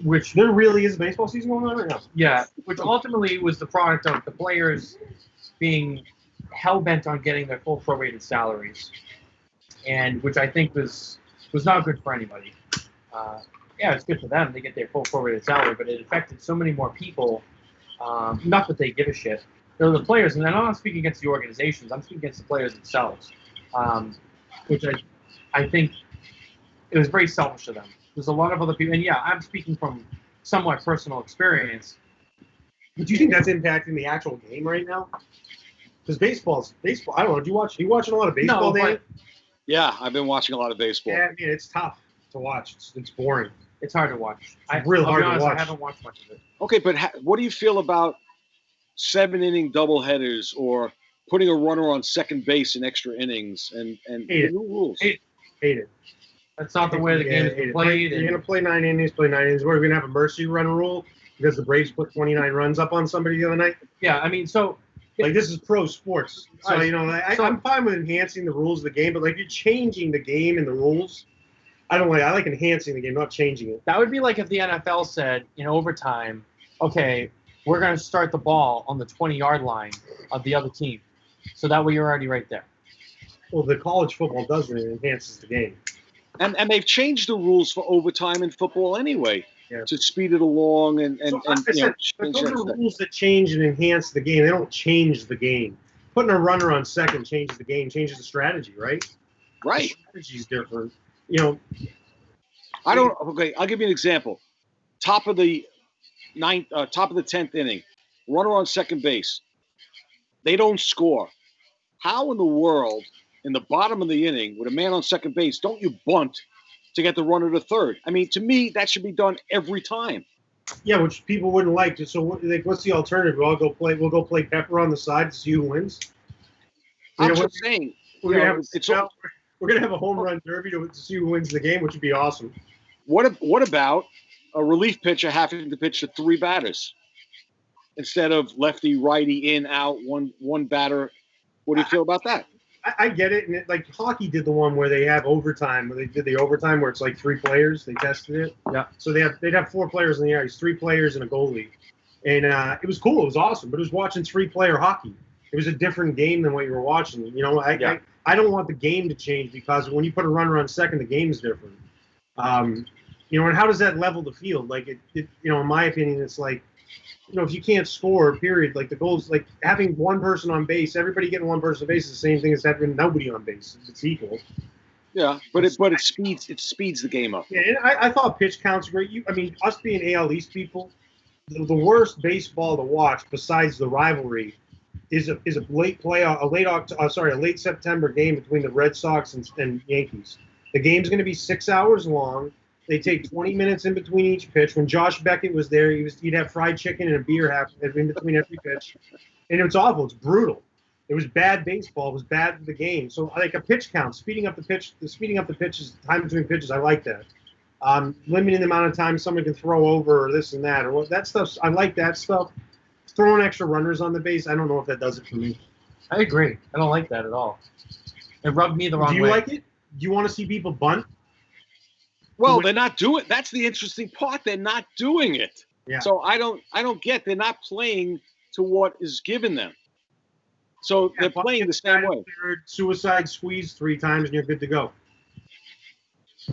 which there really is a baseball season going on right now. Yeah, which ultimately was the product of the players being hell bent on getting their full prorated salaries, and which I think was not good for anybody. It's good for them. They get their full prorated salary, but it affected so many more people. Not that they give a shit. They're the players, and I'm not speaking against the organizations. I'm speaking against the players themselves, which I think it was very selfish of them. There's a lot of other people, and I'm speaking from somewhat personal experience. But do you think that's impacting the actual game right now? Because baseball. I don't know. Are you watching a lot of baseball, Dan? Yeah, I've been watching a lot of baseball. Yeah, I mean, it's tough to watch. It's boring. It's hard to watch. It's real I'll hard be honest, to watch. I haven't watched much of it. Okay, but what do you feel about 7-inning doubleheaders or putting a runner on second base in extra innings and Hate it. new rules? Hate it. That's not the way the game is played. You're gonna play 9 innings, play 9 innings. We're gonna have a mercy run rule because the Braves put 29 runs up on somebody the other night. Yeah, I mean, so Like, this is pro sports. So, Right. you know, I'm fine with enhancing the rules of the game, but like, if you're changing the game and the rules, I like enhancing the game, not changing it. that would be like if the NFL said in overtime, okay, we're going to start the ball on the 20-yard line of the other team. So that way you're already right there. Well, the college football does it. It enhances the game. And they've changed the rules for overtime in football anyway Yeah. to speed it along and So, like I said, but change those that are rules that change and enhance the game. They don't change the game. Putting a runner on second changes the game, changes the strategy, right? right. The strategy's different. You know, Okay, I'll give you an example. Top of the 10th inning, runner on second base. They don't score. How in the world, in the bottom of the inning, with a man on second base, don't you bunt to get the runner to third? I mean, to me, that should be done every time. yeah, which people wouldn't like. So, what's the alternative? We'll go play Pepper on the side to see who wins. I'm know, just saying. We're gonna have it's we're gonna have a home run derby to see who wins the game, which would be awesome. What about a relief pitcher having to pitch to 3 batters instead of lefty, righty, in, out, one batter? What do you feel about that? I get it, and like hockey did the one where they have overtime, where they did the overtime where it's like 3 players. They tested it. Yeah. So they'd have 4 players in the ice, 3 players and a goalie, and it was cool. It was awesome, but it was watching 3-player hockey. It was a different game than what you were watching. You know, I don't want the game to change because when you put a runner on second, the game is different. You know, and how does that level the field? Like it you know, in my opinion, it's like, you know, if you can't score, period, like the goals, like having one person on base, everybody getting one person on base is the same thing as having nobody on base. It's equal. Yeah, but it speeds the game up. Yeah, and I thought pitch counts great. I mean, us being AL East people, the worst baseball to watch besides the rivalry is a late September game between the Red Sox and Yankees. The game's going to be 6 hours long. They take 20 minutes in between each pitch. When Josh Beckett was there, he'd have fried chicken and a beer in between every pitch, and it's awful. It's brutal. It was bad baseball. It was bad for the game. So like a pitch count, speeding up the pitches, time between pitches. I like that. Limiting the amount of time someone can throw over or this and that or what that stuff. I like that stuff. Throwing extra runners on the base, I don't know if that does it for me. I agree. I don't like that at all. It rubbed me the wrong way. Do you like it? Do you want to see people bunt? Well, they're not doing. That's the interesting part. They're not doing it. Yeah. So I don't get. They're not playing to what is given them. So they're playing the same way. Suicide squeeze 3 times and you're good to go.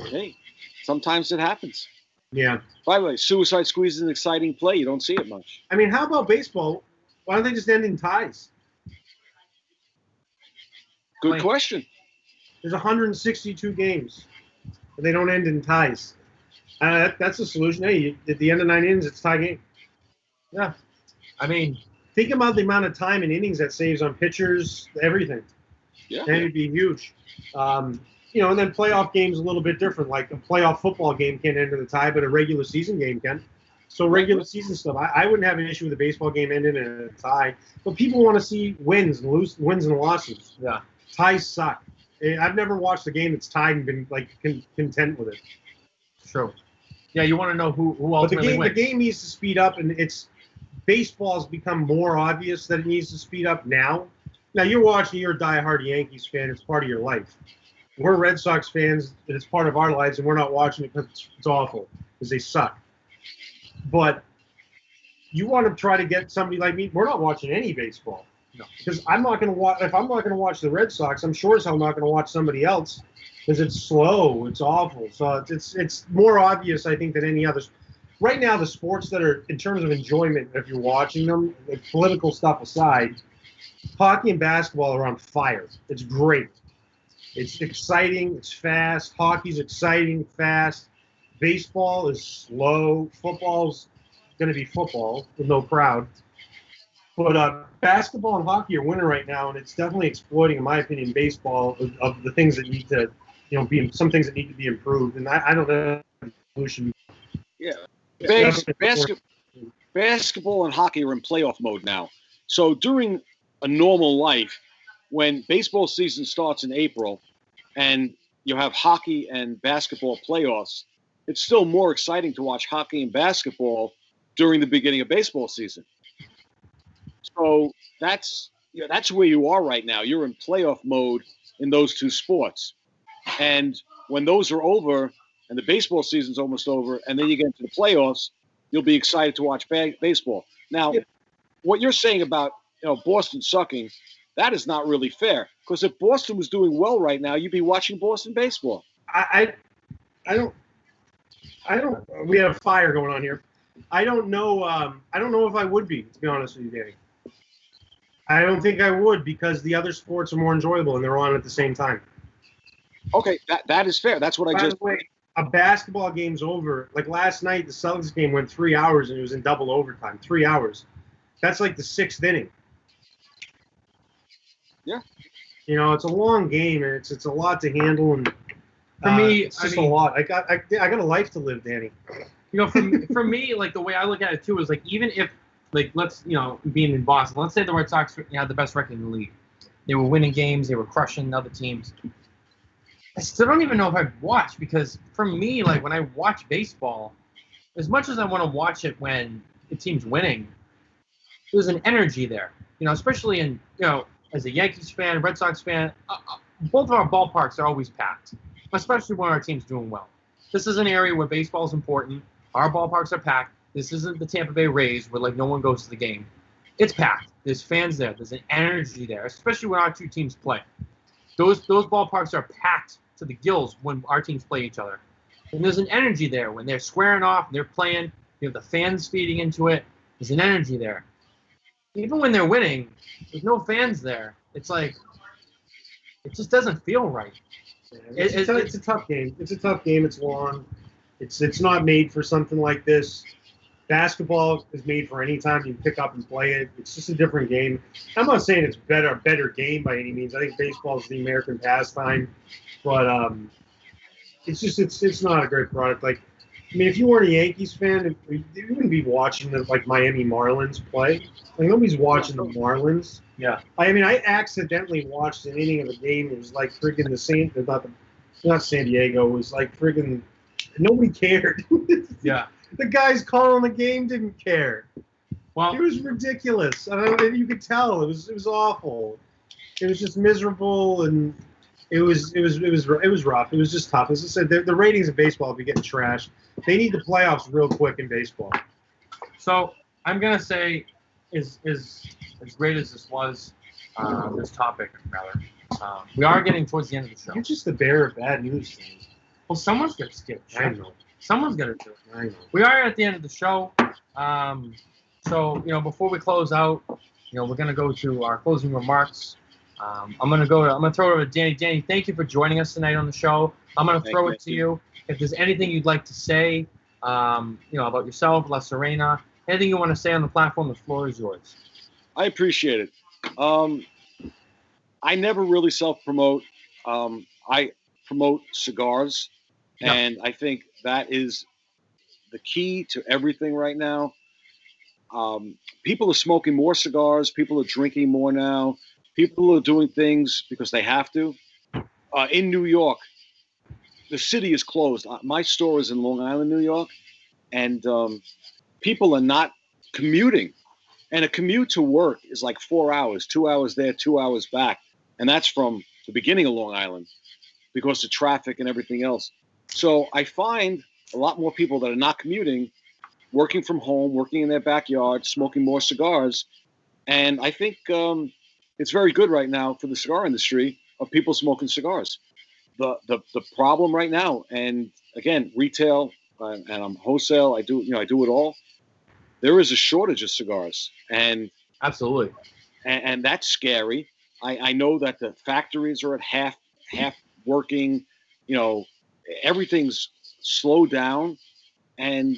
Hey, sometimes it happens. Yeah. By the way, suicide squeeze is an exciting play. You don't see it much. I mean, how about baseball? Why don't they just end in ties? Good question. There's 162 games, and they don't end in ties. That's the solution. Hey, at the end of 9 innings, it's a tie game. Yeah. I mean, think about the amount of time and innings that saves on pitchers, everything. Yeah. And it'd be huge. You know, and then playoff games a little bit different. Like a playoff football game can't end in a tie, but a regular season game can. So regular season stuff, I wouldn't have an issue with a baseball game ending in a tie. But people want to see wins and losses. Yeah. Ties suck. I've never watched a game that's tied and been like content with it. True. Yeah, you want to know who ultimately But the game needs to speed up, and baseball's become more obvious that it needs to speed up now. Now you're a diehard Yankees fan; it's part of your life. We're Red Sox fans, and it's part of our lives, and we're not watching it because it's awful because they suck. But you want to try to get somebody like me. We're not watching any baseball. No. Because I'm not going to watch. If I'm not going to watch the Red Sox, I'm sure as hell not going to watch somebody else because it's slow, it's awful. So it's more obvious, I think, than any others. Right now, the sports that are in terms of enjoyment, if you're watching them, the political stuff aside, hockey and basketball are on fire. It's great. It's exciting. It's fast. Hockey's exciting, fast. Baseball is slow. Football's going to be football with no crowd. But basketball and hockey are winning right now, and it's definitely exploiting, in my opinion, baseball of the things that need to, be some things that need to be improved. And I don't know the solution. Basketball and hockey are in playoff mode now. So during a normal life, when baseball season starts in April and you have hockey and basketball playoffs, it's still more exciting to watch hockey and basketball during the beginning of baseball season. So that's where you are right now. You're in playoff mode in those two sports. And when those are over and the baseball season's almost over and then you get into the playoffs, you'll be excited to watch baseball. Now, what you're saying about Boston sucking, that is not really fair. Because if Boston was doing well right now, you'd be watching Boston baseball. I don't. We have a fire going on here. I don't know. I don't know if I would be, to be honest with you, Danny. I don't think I would because the other sports are more enjoyable and they're on at the same time. Okay, that is fair. That's what By the way, a basketball game's over. Like last night, the Celtics game went 3 hours and it was in double overtime. 3 hours. That's like the 6th inning. Yeah. It's a long game and it's a lot to handle and for me, it's just a lot. I got a life to live, Danny. For me, like the way I look at it too is like even if let's being in Boston, let's say the Red Sox had the best record in the league, they were winning games, they were crushing other teams. I still don't even know if I'd watch because for me, like when I watch baseball, as much as I want to watch it when the team's winning, there's an energy there. Especially in as a Yankees fan, Red Sox fan, both of our ballparks are always packed, especially when our team's doing well. This is an area where baseball is important. Our ballparks are packed. This isn't the Tampa Bay Rays where no one goes to the game. It's packed. There's fans there. There's an energy there, especially when our two teams play. Those ballparks are packed to the gills when our teams play each other. And there's an energy there when they're squaring off, they're playing. You have the fans feeding into it. There's an energy there. Even when they're winning, there's no fans there. It's like it just doesn't feel right. It's a tough game. It's a tough game. It's long. It's not made for something like this. Basketball is made for any time you can pick up and play it. It's just a different game. I'm not saying it's a better game by any means. I think baseball is the American pastime, but it's not a great product. Like, I mean, if you weren't a Yankees fan, you wouldn't be watching the Miami Marlins play. Like nobody's watching the Marlins. Yeah. I mean, I accidentally watched an inning of a game. It was like freaking not San Diego. It was like freaking nobody cared. Yeah. The guys calling the game didn't care. Well, it was ridiculous. I don't know, you could tell it was awful. It was just miserable and it was rough. It was just tough. As I said, the ratings of baseball will be getting trashed. They need the playoffs real quick in baseball. So I'm gonna say, as great as this was, this topic rather, we are getting towards the end of the show. You're just the bearer of bad news. Well, someone's gonna skip. I know. Someone's gonna do it. I know. We are at the end of the show. So before we close out, we're gonna go to our closing remarks. I'm gonna throw it over to Danny. Danny, thank you for joining us tonight on the show. I'm gonna throw it to you. If there's anything you'd like to say, about yourself, La Sirena, anything you want to say on the platform, the floor is yours. I appreciate it. I never really self-promote. I promote cigars, and I think that is the key to everything right now. People are smoking more cigars. People are drinking more now. People are doing things because they have to. In New York, the city is closed. My store is in Long Island, New York, and people are not commuting. And a commute to work is like 4 hours, 2 hours there, 2 hours back. And that's from the beginning of Long Island because of traffic and everything else. So I find a lot more people that are not commuting, working from home, working in their backyard, smoking more cigars. And I think it's very good right now for the cigar industry of people smoking cigars. The problem right now, and again, retail and I'm wholesale, I do it all. There is a shortage of cigars, and absolutely, and that's scary. I know that the factories are at half working. Everything's slowed down, and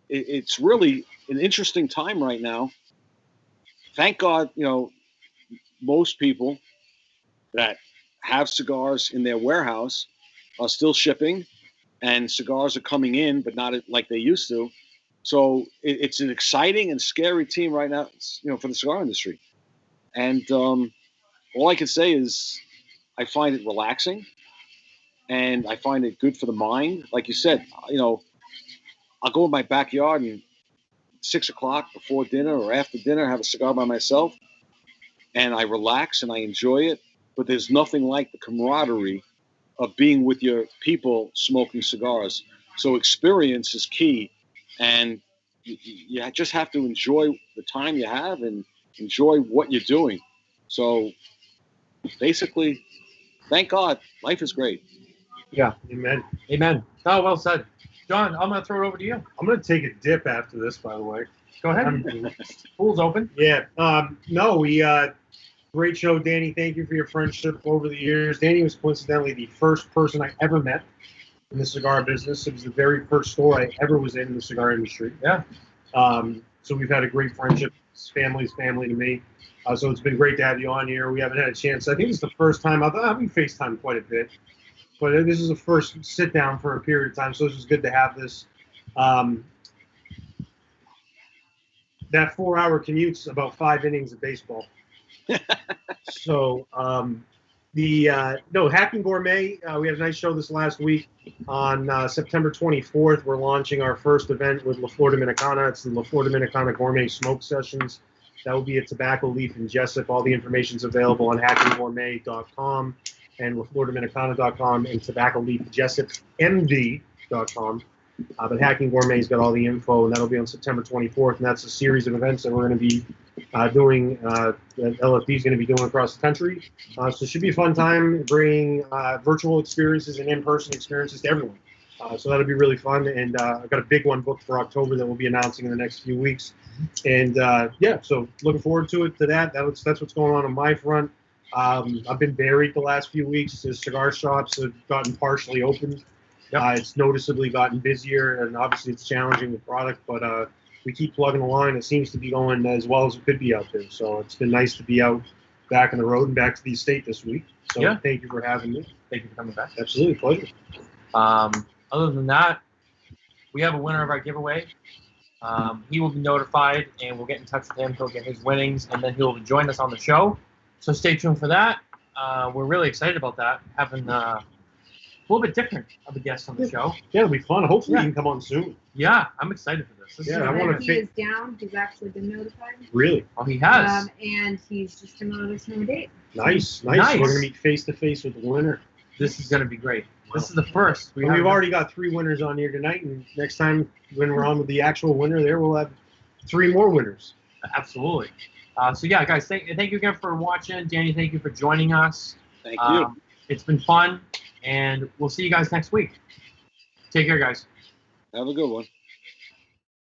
it's really an interesting time right now. Thank God, most people that have cigars in their warehouse are still shipping, and cigars are coming in, but not like they used to. So it's an exciting and scary team right now, for the cigar industry. And all I can say is I find it relaxing, and I find it good for the mind. Like you said, I'll go in my backyard and 6 o'clock before dinner or after dinner, have a cigar by myself, and I relax and I enjoy it. But there's nothing like the camaraderie of being with your people smoking cigars. So experience is key, and you just have to enjoy the time you have and enjoy what you're doing. So basically, thank God, life is great. Yeah. Amen. Amen. Oh, well said. John, I'm going to throw it over to you. I'm going to take a dip after this, by the way. Go ahead. Pool's open. Yeah. Great show, Danny. Thank you for your friendship over the years. Danny was coincidentally the first person I ever met in the cigar business. It was the very first store I ever was in the cigar industry. Yeah. So we've had a great friendship. His family's family to me. So it's been great to have you on here. We haven't had a chance. I think it's the first time. I've been FaceTime quite a bit. But this is the first sit down for a period of time. So this is good to have this. That 4-hour commute's about 5 innings of baseball. So Hacking Gourmet, we had a nice show this last week. On September 24th, we're launching our first event with La Flor Dominicana. It's the La Flor Dominicana Gourmet Smoke Sessions. That will be at Tobacco Leaf in Jessup. All the information's available on hackinggourmet.com and LaFlorDominicana.com and TobaccoLeafJessupMD.com. But Hacking Gourmet's got all the info, and that'll be on September 24th. And that's a series of events that we're going to be doing, that LFD is going to be doing across the country. So it should be a fun time, bringing virtual experiences and in-person experiences to everyone. So that'll be really fun. And I've got a big one booked for October that we'll be announcing in the next few weeks. And so looking forward to that. That's what's going on my front. I've been buried the last few weeks. The cigar shops have gotten partially opened. Yep. It's noticeably gotten busier, and obviously it's challenging the product, but we keep plugging the line. It seems to be going as well as it could be out there. So it's been nice to be out back on the road and back to the estate this week. So Thank you for having me. Thank you for coming back. Absolutely, pleasure. Other than that, we have a winner of our giveaway. He will be notified, and we'll get in touch with him. He'll get his winnings, and then he'll join us on the show. So stay tuned for that. We're really excited about that, having a little bit different of a guest on the show. Yeah, it'll be fun. Hopefully he can come on soon. Yeah, I'm excited for this. I want to. He is down. He's actually been notified. Really? Oh, he has. And he's just going to let us know a date. Nice. We're going to meet face to face with the winner. This is going to be great. This is the first. We've already got 3 winners on here tonight, and next time when we're on with the actual winner, we'll have 3 more winners. Absolutely. Guys, thank you again for watching. Danny, thank you for joining us. Thank you. It's been fun, and we'll see you guys next week. Take care, guys. Have a good one.